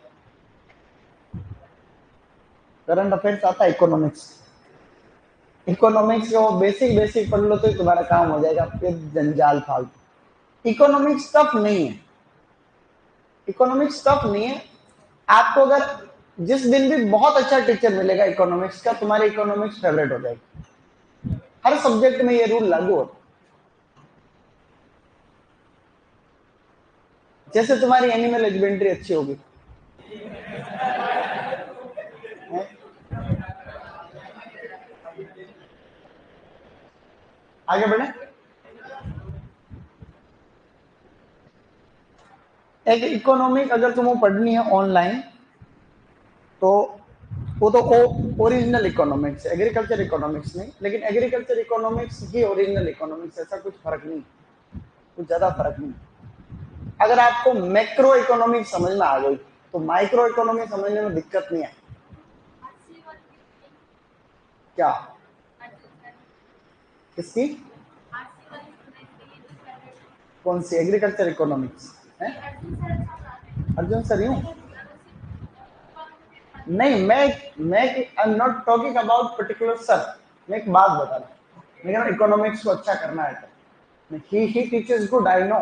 करंट अफेयर्स आता है इकोनॉमिक्स। इकोनॉमिक्स का वो बेसिक बेसिक पढ़ लो तो तुम्हारा काम हो जाएगा, फिर जंजाल फालतू। इकोनॉमिक्स टफ नहीं है, इकोनॉमिक्स टफ नहीं है। आपको अगर जिस दिन भी बहुत अच्छा टीचर मिलेगा इकोनॉमिक्स का, तुम्हारी इकोनॉमिक्स फेवरेट हो जाएगी। हर सब्जेक्ट में ये रूल लागू होता है। जैसे तुम्हारी एनिमल हस्बेंड्री अच्छी होगी, आगे बढ़े। एक इकोनॉमिक अगर तुमको पढ़नी है ऑनलाइन, तो वो तो ओरिजिनल इकोनॉमिक्स है, एग्रीकल्चर इकोनॉमिक्स नहीं। लेकिन एग्रीकल्चर इकोनॉमिक्स ही ओरिजिनल इकोनॉमिक्स, ऐसा कुछ फर्क नहीं, कुछ ज्यादा फर्क नहीं। अगर आपको मैक्रो इकोनॉमिक्स समझ में आ गई तो माइक्रो इकोनॉमी समझने में दिक्कत नहीं है। क्या? किसकी? कौन सी? एग्रीकल्चर इकोनॉमिक्स है? अर्जुन सर यूं नहीं, मैं I am not talking about particular sir. मैं एक बात बता रहा हूँ, लेकिन इकोनॉमिक्स को अच्छा करना है तो ही teachers good, I know.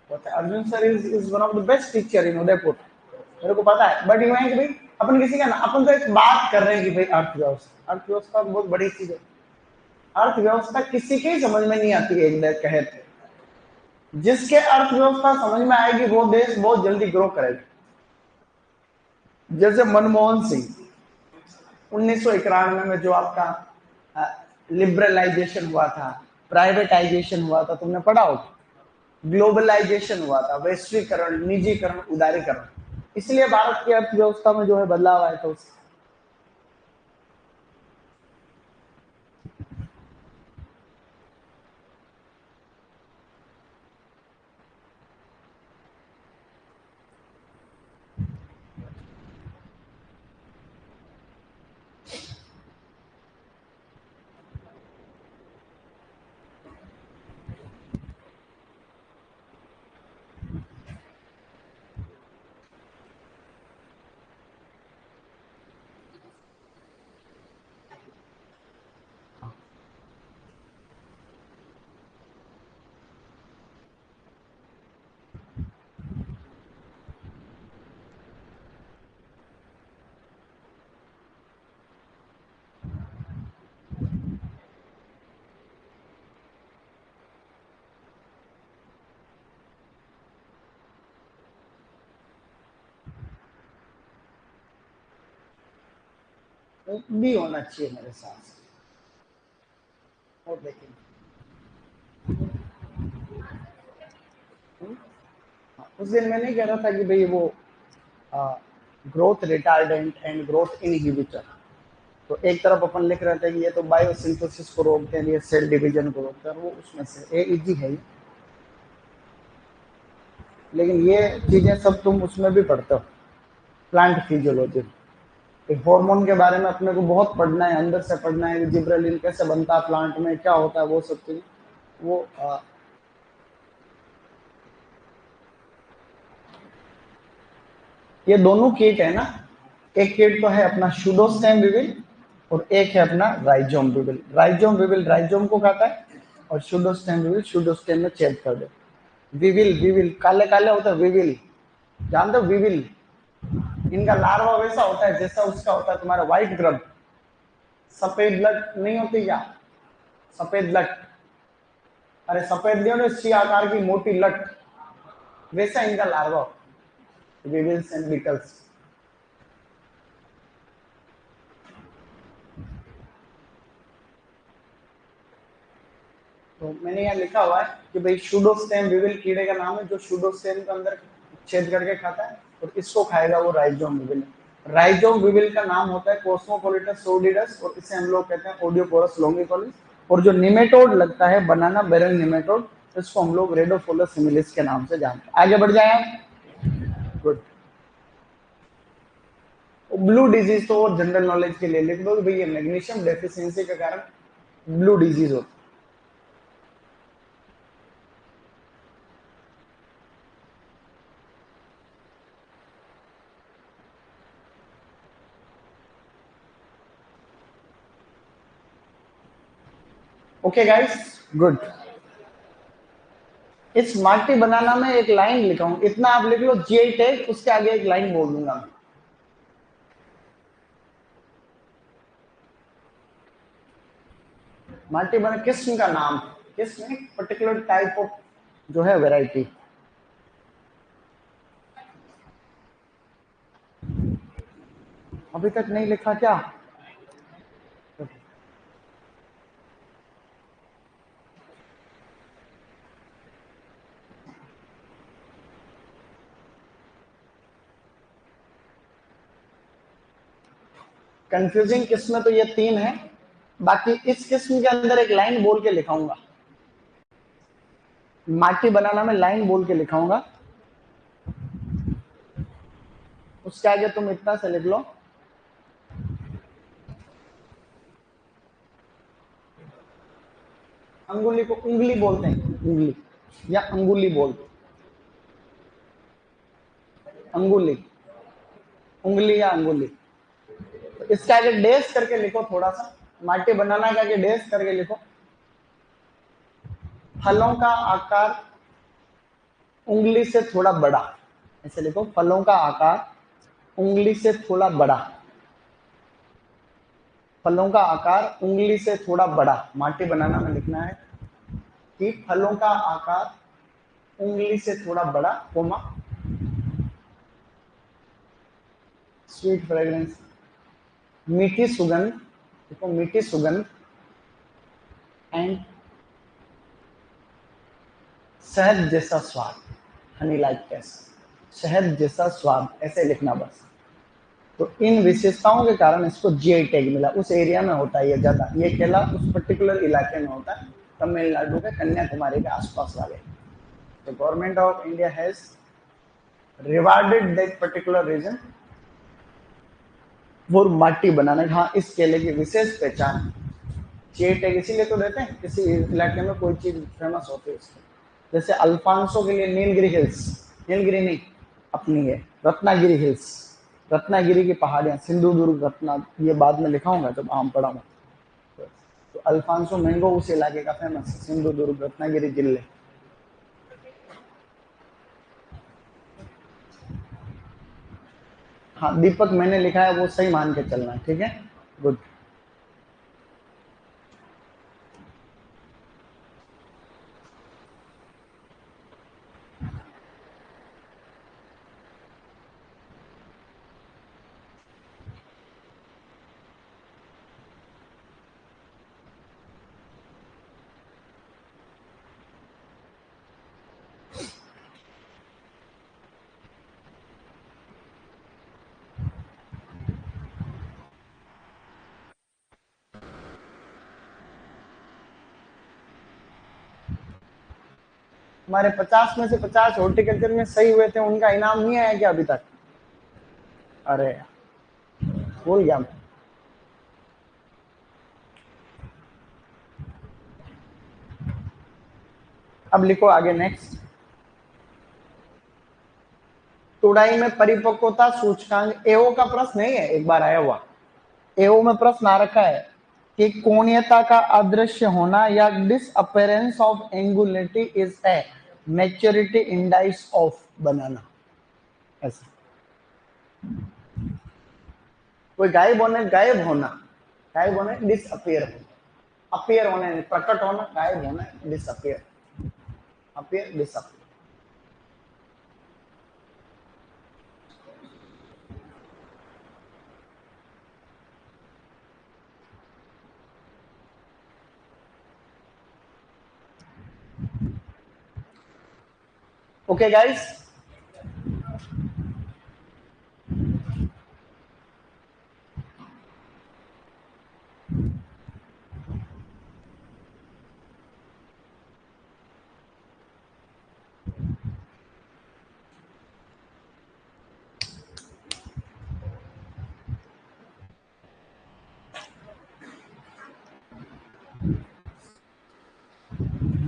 Arjun sir is one of the best teacher in Udaipur, मेरे को पता है। बट यू है कि भाई अपन किसी का अपन तो एक बात कर रहे हैं कि भाई अर्थव्यवस्था, अर्थव्यवस्था बहुत बड़ी चीज है। अर्थव्यवस्था किसी के ही समझ में नहीं आती है, एक कहते जिसके अर्थव्यवस्था समझ में आएगी वो देश बहुत जल्दी ग्रो करेगा। जैसे मनमोहन सिंह 1991 में जो आपका लिबरलाइजेशन हुआ था, प्राइवेटाइजेशन हुआ था, तुमने पढ़ा हो। ग्लोबलाइजेशन हुआ था, वैश्वीकरण, निजीकरण, उदारीकरण। इसलिए भारत की अर्थव्यवस्था में जो है बदलाव आया था। भी होना चाहिए मेरे साथ, और देखेंगे। उस दिन मैं नहीं कह रहा था कि भाई वो growth retardant and growth inhibitor, तो एक तरफ अपन लिख रहे थे कि ये तो बायोसिंथेसिस को रोकते हैं, ये सेल डिवीजन को रोकते हैं, वो उसमें से ए इजी है। लेकिन ये चीजें सब तुम उसमें भी पढ़ते हो, प्लांट फिजियोलॉजी। हार्मोन के बारे में अपने को बहुत पढ़ना है, अंदर से पढ़ना है, जिब्रेलिन कैसे बनता है प्लांट में, क्या होता है, वो सब चीज। वो ये दोनों कीट है ना, एक कीट तो है अपना शूडोस्टेम विविल, और एक है अपना rhizome weevil. Rhizome weevil rhizome को खाता है, और शूडोस्टेम विविल शूडोस्टेम में छेद कर दे। विविल विविल काले काले होता है, विविल जानते हो? विविल इनका लार्वा वैसा होता है जैसा उसका होता है तुम्हारा व्हाइट ग्रब। सफेद लट नहीं होती क्या? सफेद लट, अरे सफेद नहीं होती, सी आकार की मोटी लट, वैसा इनका लार्वा, विविल्स एंड बीटल्स। तो मैंने यहाँ लिखा हुआ है कि भाई शूडोस्टेम विविल कीड़े का नाम है, जो शूडोस्टेम के अंदर छेद करके खाता है, और इसको खाएगा वो राइजोम विविल। राइजोम विविल का नाम होता है कोस्मोपोलिटस सोडिडस, और इसे हम लोग कहते हैं ओडियोपोरस लोंगिकोलिस। और जो निमेटोड लगता है बनाना बैरल निमेटोड, इसको हम लोग रेडोफोलस सिमिलिस के नाम से जानते हैं। आगे बढ़ जाए। ब्लू डिजीज तो और जनरल नॉलेज के लिए लिख दो कि भाई ये मैग्नीशियम डेफिशिएंसी के कारण ब्लू डिजीज होती। Okay guys, good. इस माटी बनाना में एक लाइन लिखा हूं, इतना आप लिख लो जीआई टैग, उसके आगे एक लाइन बोल दूंगा मैं। माटी बना किस्म का नाम, किस्म एक पर्टिकुलर टाइप ऑफ जो है वैरायटी। अभी तक नहीं लिखा क्या? कंफ्यूजिंग किस्म तो ये 3 है, बाकी इस किस्म के अंदर एक लाइन बोल के लिखाऊंगा। माटी बनाना में लाइन बोल के लिखाऊंगा, उसके आगे तुम इतना से लिख लो, अंगुली को उंगली बोलते हैं, उंगली या अंगुली बोलते हैं, अंगुली, उंगली या अंगुली। तो इसका आगे डैश करके लिखो, थोड़ा सा माटी बनाना का आगे डैश करके लिखो। फलों का आकार उंगली से थोड़ा बड़ा, ऐसे लिखो, फलों का आकार उंगली से थोड़ा बड़ा, फलों का आकार उंगली से थोड़ा बड़ा। माटी बनाना में लिखना है कि फलों का आकार उंगली से थोड़ा बड़ा, कोमा, स्वीट फ्रेग्रेंस, मीठी सुगंध, देखो मीठी सुगंध, एंड शहद जैसा स्वाद, हनी लाइक टेस्ट, शहद जैसा स्वाद, ऐसे लिखना बस। तो इन विशेषताओं के कारण इसको जीआई टैग मिला। उस एरिया में होता है ये ज्यादा, ये केला उस पर्टिकुलर इलाके में होता है, तमिलनाडु के कन्याकुमारी के आसपास वाले। तो government of India has rewarded that particular region for Matti banana. हाँ, इस केले की विशेष पहचान, जीआई टैग इसीलिए तो देते हैं, किसी इलाके में कोई चीज फेमस होती है उसकी। जैसे अल्फांसो के लिए नीलगिरी हिल्स, नीलगिरी नहीं, अपनी है रत्नागिरी हिल्स, रत्नागिरी की पहाड़ियां, सिंधुदुर्ग, रत्ना, ये बाद में लिखाऊंगा जब आम पढ़ाऊंगा। तो अल्फांसो मैंगो उस इलाके का फेमस है, सिंधुदुर्ग रत्नागिरी जिले। हाँ, दीपक मैंने लिखा है वो सही मान के चलना है, ठीक है, गुड। हमारे 50 में से 50 हॉर्टिकल्चर में सही हुए थे, उनका इनाम नहीं आया क्या अभी तक? अरे भूल गया मैं। अब लिखो आगे नेक्स्ट। तुड़ाई में परिपक्वता सूचकांक, एओ का प्रश्न नहीं है, एक बार आया हुआ एओ में प्रश्न आ रखा है कि कोणीयता का अदृश्य होना या disappearance of angularity is a maturity indices of banana. ऐसा कोई गायब होना, गायब होना, डिसअपियर होना, अपियर होना प्रकट होना, गायब होना, disappear, appear disappear. Okay guys,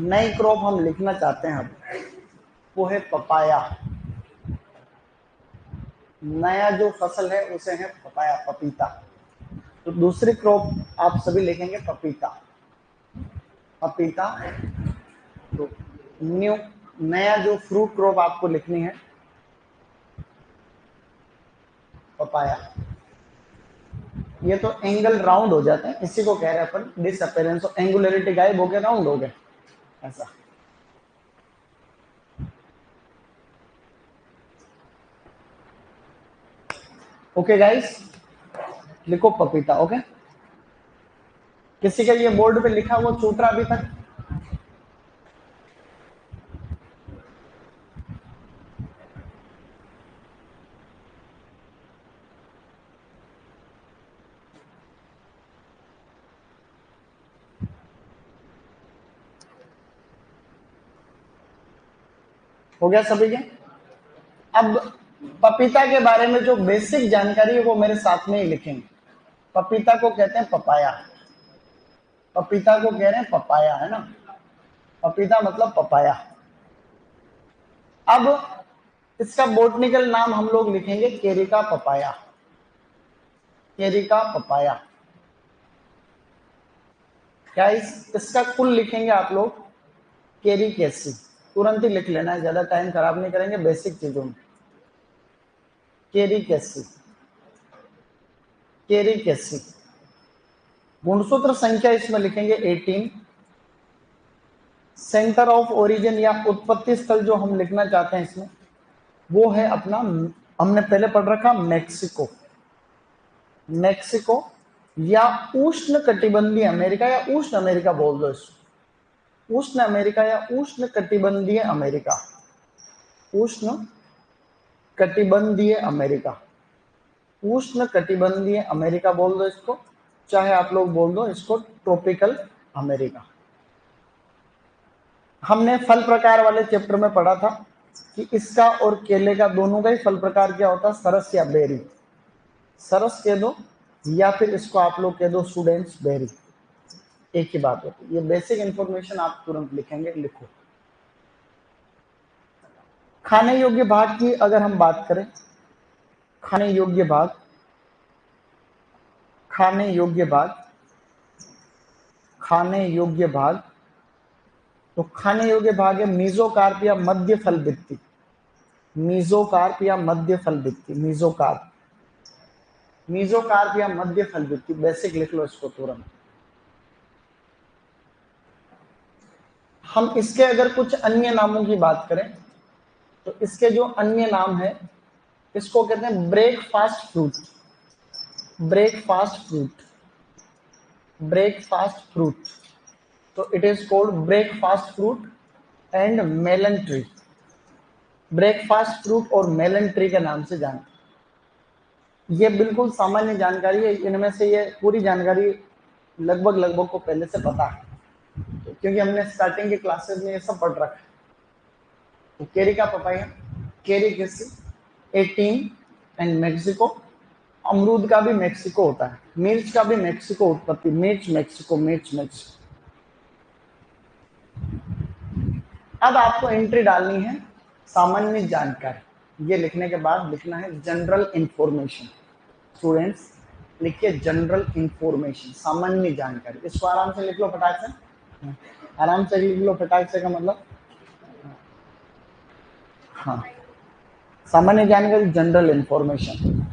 नई क्रॉप हम लिखना चाहते हैं अब, वो है पपाया। नया जो फसल है उसे है पपाया, पपीता। तो दूसरी क्रॉप आप सभी लिखेंगे पपीता, पपीता। तो न्यू, नया जो फ्रूट क्रॉप आपको लिखनी है पपाया। ये तो एंगल राउंड हो जाते हैं, इसी को कह रहे हैं अपन डिसअपेरेंस ऑफ एंगुलरिटी, गायब हो गया, राउंड हो गया ऐसा। ओके गाइस, लिखो पपीता। ओके, किसी का ये बोर्ड पे लिखा हुआ छूट रहा अभी तक? हो गया सभी के? अब पपीता के बारे में जो बेसिक जानकारी है वो मेरे साथ में ही लिखेंगे। पपीता को कहते हैं पपाया, पपीता को कह रहे हैं पपाया, है ना? पपीता मतलब पपाया। अब इसका बोटनिकल नाम हम लोग लिखेंगे केरिका पपाया, केरिका पपाया। क्या इसका कुल लिखेंगे आप लोग केरिकेसी। तुरंत ही लिख लेना है, ज्यादा टाइम खराब नहीं करेंगे बेसिक चीजों में। केरिकेसी, केरिकेसी। गुणसूत्र संख्या इसमें लिखेंगे 18। सेंटर ऑफ ओरिजिन या उत्पत्ति स्थल जो हम लिखना चाहते हैं इसमें, वो है अपना, हमने पहले पढ़ रखा मैक्सिको, मैक्सिको या उष्ण कटिबंधीय अमेरिका, या उष्ण अमेरिका बोल दो इसको, उष्ण अमेरिका या उष्ण कटिबंधीय अमेरिका, उष्ण कटिबंधीय अमेरिका, उष्ण कटिबंधीय अमेरिका बोल दो इसको, चाहे आप लोग बोल दो इसको ट्रॉपिकल अमेरिका। हमने फल प्रकार वाले चैप्टर में पढ़ा था कि इसका और केले का दोनों का ही फल प्रकार क्या होता है, सरस या बेरी। सरस कह दो या फिर इसको आप लोग कह दो स्टूडेंट्स बेरी, एक ही बात होती है। ये बेसिक इंफॉर्मेशन आप तुरंत लिखेंगे, लिखो। खाने योग्य भाग की अगर हम बात करें, खाने योग्य भाग, खाने योग्य भाग, खाने योग्य भाग, तो खाने योग्य भाग है मीजोकार्प या मध्य फल भित्ति, मीजोकार्प या मध्य फल भित्ति, मीजोकार्प, मीजोकार्प या मध्य फल भित्ति। बेसिक लिख लो इसको तुरंत। हम इसके अगर कुछ अन्य नामों की बात करें तो इसके जो अन्य नाम है, इसको कहते हैं breakfast fruit, breakfast fruit, breakfast fruit. तो it is called breakfast fruit and melon tree, breakfast fruit और मेलन ट्री के नाम से जानते हैं। ये बिल्कुल सामान्य जानकारी है, इनमें से ये पूरी जानकारी लगभग को पहले से पता है, तो क्योंकि हमने स्टार्टिंग के क्लासेस में ये सब पढ़ रखा है। तो केरी का पपाया, केरी किसी 18 एंड मेक्सिको, अमरूद का भी मेक्सिको होता है, मिर्च का भी मेक्सिको उत्पत्ति, मिर्च मेक्सिको, मिर्च मेक्सिको। अब आपको एंट्री डालनी है सामान्य जानकारी, ये लिखने के बाद लिखना है जनरल इंफॉर्मेशन। स्टूडेंट्स लिखिए जनरल इंफॉर्मेशन, सामान्य जानकारी। इसको आराम से लिख लो फटाक से, आराम से लिख लो फटाक से का मतलब, हाँ, सामान्य जानकारी जनरल इंफॉर्मेशन।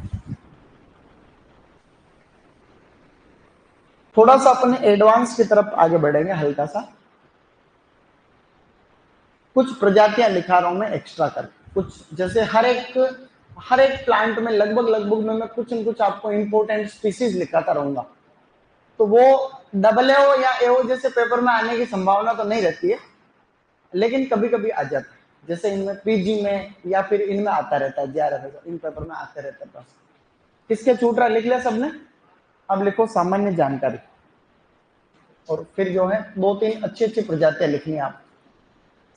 थोड़ा सा अपने एडवांस की तरफ आगे बढ़ेंगे हल्का सा। कुछ प्रजातियां लिखा रहा हूं मैं एक्स्ट्रा कर, कुछ जैसे हर एक प्लांट में लगभग में मैं कुछ न कुछ आपको इंपॉर्टेंट स्पीसीज लिखाता रहूंगा। तो वो डबल एओ या एओ जैसे पेपर में आने की संभावना तो नहीं रहती है, लेकिन कभी कभी आ जाता है। जैसे इनमें पीजी में या फिर इनमें आता रहता है, जेआरएफ इन पेपर में आते रहते हैं। बस किसके छूट रहा लिख लिया सबने? अब लिखो सामान्य जानकारी, और फिर जो है 2-3 अच्छी प्रजातियां लिखनी है आप।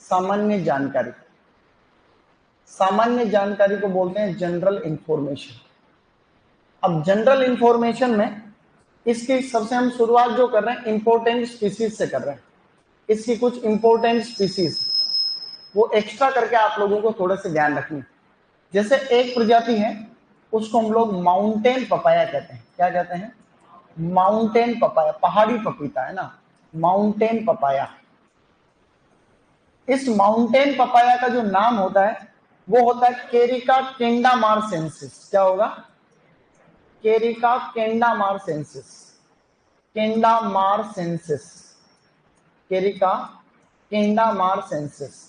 सामान्य जानकारी, सामान्य जानकारी को बोलते हैं जनरल इंफॉर्मेशन। अब जनरल इंफॉर्मेशन में इसकी सबसे हम शुरुआत जो कर रहे हैं इंपॉर्टेंट स्पीसीज से कर रहे हैं। इसकी कुछ इंपॉर्टेंट स्पीसीज वो एक्स्ट्रा करके आप लोगों को थोड़ा सा ध्यान रखनी। जैसे एक प्रजाति है उसको हम लोग माउंटेन पपाया कहते हैं। क्या कहते हैं? माउंटेन पपाया, पहाड़ी पपीता है ना, माउंटेन पपाया। इस माउंटेन पपाया का जो नाम होता है वो होता है केरिका केंडामारसेंसिस। क्या होगा? केरिका केंडामारसेंसिस, केंडामारसेंसिस, केरिका केंडामारसेंसिस।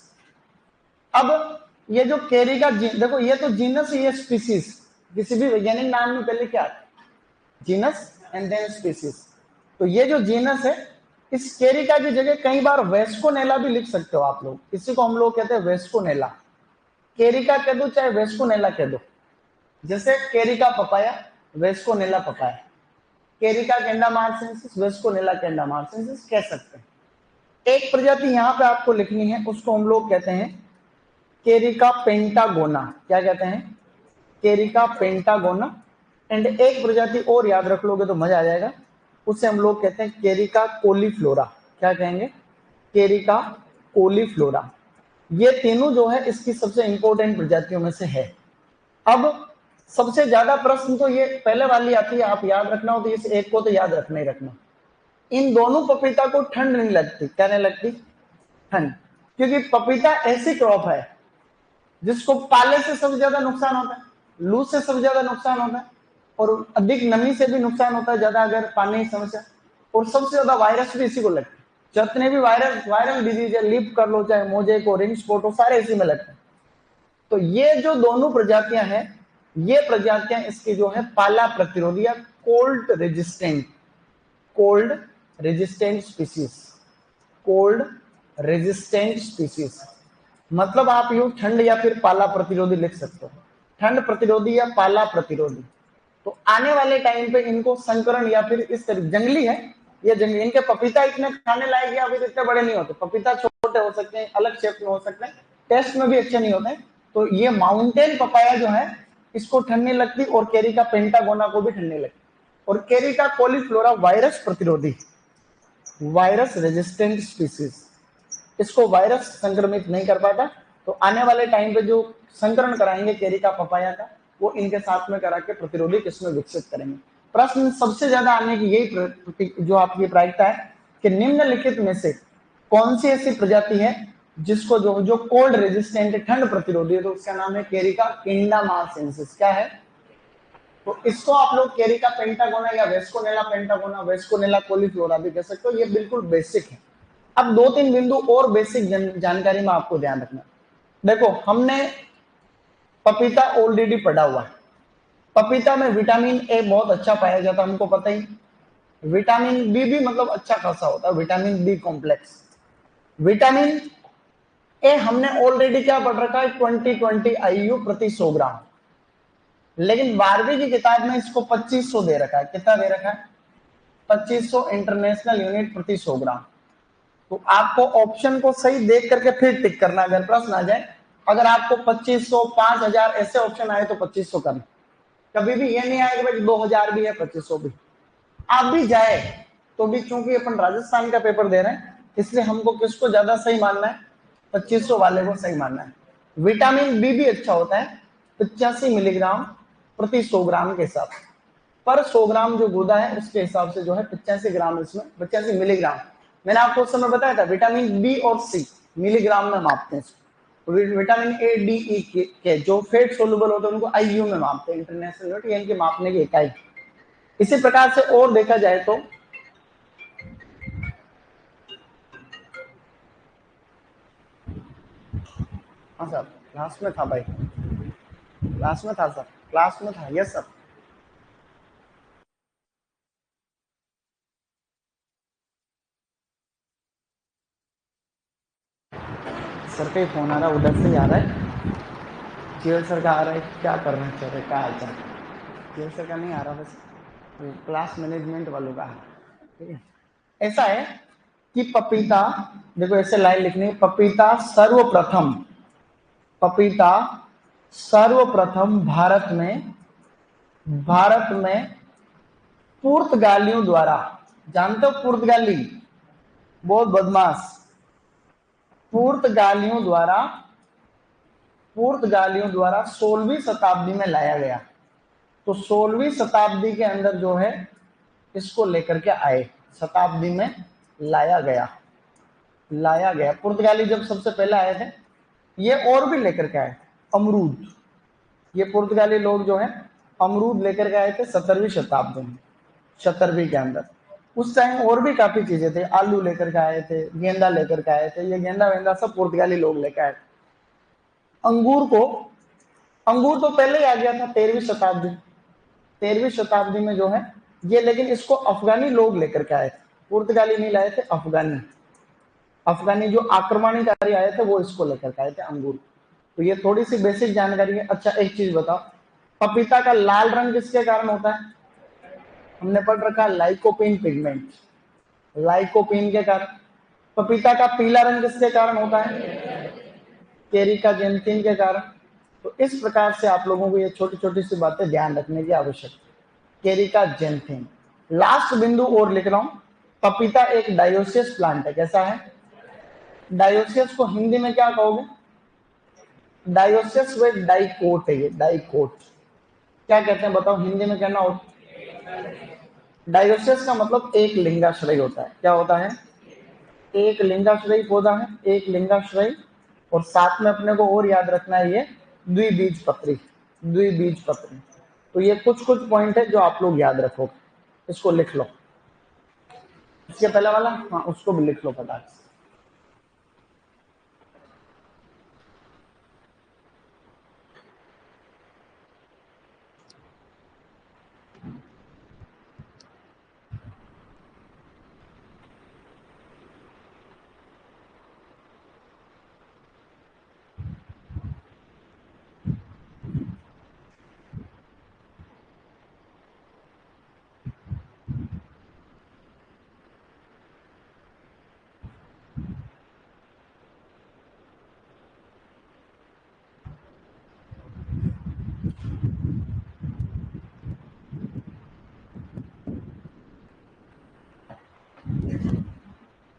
अब ये जो केरिका, देखो ये तो जीनस, ये स्पीसीज। किसी भी वैज्ञानिक नाम में पहले क्या है? Genus and then species. तो ये जो जीनस है, इस केरिका की जगह कई बार वेस्कोनेला भी लिख सकते हो आप लोग। इसी को हम लोग कहते हैं वेस्कोनेला। केरिका कह दो चाहे वेस्कोनेला कह दो, जैसे केरिका पपाया, वेस्कोनेला पपाया, केरिका केंडामारसेंसिस, वेस्कोनेला केंडामारसेंसिस कह सकते हैं। एक प्रजाति यहां पे आपको लिखनी है, उसको हम लोग कहते हैं केरिका पेंटागोना। क्या कहते हैं? केरिका पेंटागोना। एंड एक प्रजाति और याद रख लोगे तो मजा आ जाएगा, उसे हम लोग कहते हैं केरिका कोलीफ्लोरा। क्या कहेंगे? केरिका कोलीफ्लोरा। ये तीनों जो है इसकी सबसे इंपॉर्टेंट प्रजातियों में से है। अब सबसे ज्यादा प्रश्न तो ये पहले वाली आती है, आप याद रखना हो तो इस एक को तो याद रखना ही रखना। इन दोनों पपीता को ठंड नहीं लगती। क्या नहीं लगती? ठंड। क्योंकि पपीता ऐसी क्रॉप है जिसको पाले से सबसे ज्यादा नुकसान होता है, लू से सबसे ज्यादा नुकसान होता है, और अधिक नमी से भी नुकसान होता है ज्यादा अगर पानी की समस्या, और सबसे ज्यादा वायरस भी इसी को लगता है। जितने भी वायरल डिजीज है, लीप कर लो चाहे मोजेक हो, रिंग स्पॉट हो, सारे इसी में लगते हैं। तो ये जो दोनों प्रजातियां हैं, ये प्रजातियां इसकी जो है पाला प्रतिरोधी या cold resistant, cold resistant species, cold resistant species. मतलब आप यूं ठंड या फिर पाला प्रतिरोधी लिख सकते हो, ठंड प्रतिरोधी या पाला प्रतिरोधी। तो आने वाले टाइम पे इनको संकरण या फिर इस तरह, जंगली है ये, जंगली, इनके पपीता इतने खाने लायक या फिर इतने बड़े नहीं होते। पपीता छोटे हो सकते हैं, अलग शेप में हो सकते हैं, टेस्ट में भी अच्छे नहीं होते। तो ये माउंटेन पपाया जो है इसको ठंड नहीं लगती, और केरिका पेंटागोना को भी ठंड नहीं लगती। और केरिका कोलीफ्लोरा वायरस प्रतिरोधी, वायरस रेजिस्टेंट स्पीसीज, इसको वायरस संक्रमित नहीं कर पाता। तो आने वाले टाइम पे जो संकरण कराएंगे केरिका पपाया का, वो इनके साथ में करा के प्रतिरोधी किस्में विकसित करेंगे। प्रश्न सबसे ज्यादा आने की यही जो आपकी प्रायिकता है कि निम्नलिखित में से कौन सी ऐसी प्रजाति है जिसको जो कोल्ड रेजिस्टेंट, ठंड प्रतिरोधी है, तो उसका नाम है केरिका केंडामारसेंसिस। क्या है? तो इसको आप लोग केरिका पेंटागोना या वेस्कोनेला पेंटागोना, वेस्कोनेला कोलीफ्लोरा भी कह सकते हो। ये बिल्कुल बेसिक है। अब दो तीन बिंदु और बेसिक जानकारी में आपको ध्यान रखना। देखो, हमने पपीता ऑलरेडी पढ़ा हुआ है। पपीता में विटामिन ए बहुत अच्छा पाया जाता है, हमको पता ही। विटामिन बी भी मतलब अच्छा खासा होता है, vitamin B complex. Vitamin A हमने ऑलरेडी क्या पढ़ रखा है? 20 IU प्रति 100 ग्राम। लेकिन 12वीं की किताब में इसको 2500 दे रखा है। कितना दे रखा है? 2500 इंटरनेशनल यूनिट प्रति 100 ग्राम। तो आपको ऑप्शन को सही देख करके फिर टिक करना अगर प्रश्न आ जाए। अगर आपको 2500, 5000 ऐसे ऑप्शन आए तो 2500 करना। कभी भी ये नहीं आएगा भाई 2000 भी है 2500 भी। आप भी जाए तो भी, चूंकि अपन राजस्थान का पेपर दे रहे हैं इसलिए हमको किसको ज्यादा सही मानना है? 2500 वाले को सही मानना है। विटामिन बी भी अच्छा होता है, 85 मिलीग्राम प्रति 100 ग्राम के हिसाब से। पर 100 ग्राम जो गुदा है उसके हिसाब से जो है 85 ग्राम, इसमें 85 मिलीग्राम। मैंने आपको उस समय बताया था विटामिन बी और सी मिलीग्राम में मापते हैं। विटामिन ए, डी, ई के जो फेट सोलुबल होते हैं उनको IU में मापते हैं, इंटरनेशनल यूनिट, इनकी मापने की इकाई। इसी प्रकार से और देखा जाए तो हाँ सर, क्लास में था भाई, क्लास में था सर, क्लास में था, यस सर। सर का ही फोन आ रहा है, उधर से ही आ रहा है। जीएल सर का आ रहा है, क्या कर रहे हैं सर, क्या हाल चाल? जीएल सर का नहीं आ रहा, बस क्लास मैनेजमेंट वालों का है। ठीक है, ऐसा है कि पपीता, देखो ऐसे लाइन लिखनी है, पपीता सर्वप्रथम, पपीता सर्वप्रथम भारत में पुर्तगालियों द्वारा, जानते हो पुर्तगाली बहुत बदमाश, पुर्तगालियों द्वारा 16वीं शताब्दी में लाया गया। तो 16वीं शताब्दी के अंदर जो है इसको लेकर के आए, शताब्दी में लाया गया। पुर्तगाली जब सबसे पहले आए थे, ये और भी लेकर के आए अमरूद। ये पुर्तगाली लोग जो है अमरूद लेकर के आए थे 17वीं शताब्दी में, 17वीं के अंदर। उस टाइम और भी काफी चीजें थे, आलू लेकर के आए थे, गेंदा लेकर के आए थे। ये गेंदा वेंदा सब पुर्तगाली लोग लेकर आए थे। अंगूर तो पहले ही आ गया था 13वीं शताब्दी में जो है ये, लेकिन इसको अफगानी लोग लेकर के आए थे, पुर्तगाली नहीं लाए थे, अफगानी जो आक्रमणकारी आए थे वो इसको लेकर के आए थे अंगूर। तो ये थोड़ी सी बेसिक जानकारी है। अच्छा एक चीज बताओ, पपीता का लाल रंग किसके कारण होता है? हमने पढ़ रखा लाइकोपीन पिगमेंट, लाइकोपीन के कारण। पपीता का पीला रंग किसके कारण होता है? केरिका जेंथिन के कारण। तो इस प्रकार से आप लोगों को ये छोटी छोटी सी बातें ध्यान रखने की आवश्यकता है। केरिका जेंथिन। लास्ट बिंदु और लिख रहा हूं, पपीता एक डायोसियस प्लांट है। कैसा है? डायोसियस को हिंदी में क्या कहोगे? डायोसियस व डाइकोट है ये, डाइकोट। क्या कहते हैं बताओ हिंदी में? कहना हो, डायोसियस का मतलब एक लिंगाश्रयी होता है। क्या होता है? एक लिंगाश्रयी पौधा है, एक लिंगाश्रयी। और साथ में अपने को और याद रखना है ये द्विबीजपत्री, द्विबीजपत्री। तो ये कुछ कुछ पॉइंट है जो आप लोग याद रखोगे, इसको लिख लो। इसके पहले वाला हाँ उसको भी लिख लो फटाक से।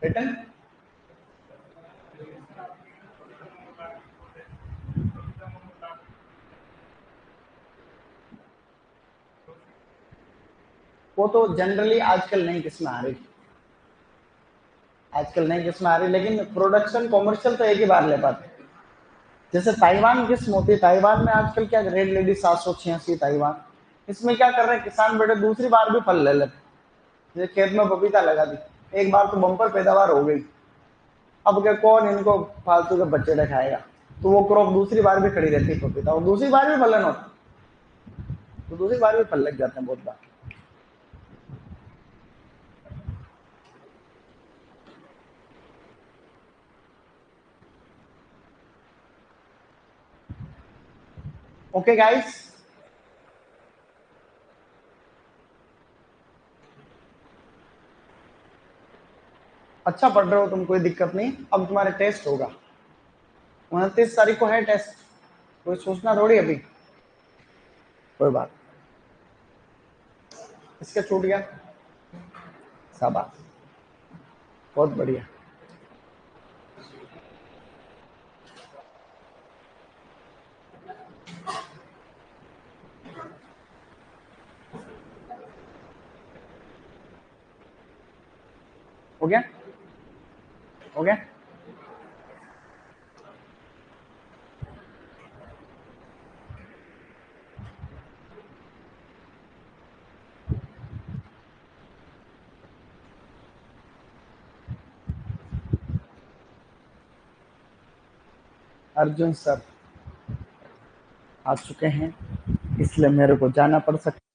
रिटन वो तो जनरली आजकल नई किस्में आ रही, लेकिन प्रोडक्शन कॉमर्शियल तो एक ही बार ले पाते। जैसे ताइवान किस्म होती है, ताइवान में आजकल क्या रेड लेडी 786 ताइवान, इसमें क्या कर रहे हैं किसान बेटे, दूसरी बार भी फल ले लेते। जैसे खेत में पपीता लगा दी, एक बार तो बम्पर पैदावार हो गई, अब क्या कौन इनको फालतू के बच्चे दिखाएगा, तो वो क्रॉप दूसरी बार भी खड़ी रहती है पपीता, और दूसरी बार भी फलन होता, तो दूसरी बार भी फल लग जाते हैं बहुत बार। ओके गाइस, अच्छा पढ़ रहे हो तुम, कोई दिक्कत नहीं। अब तुम्हारे टेस्ट होगा, 29 तारीख को है टेस्ट, कोई सोचना थोड़ी अभी, कोई बात। इसका छूट गया, शाबाश, बहुत बढ़िया। हो गया, हो गया। अर्जुन सर आ चुके हैं, इसलिए मेरे को जाना पड़ सकता है।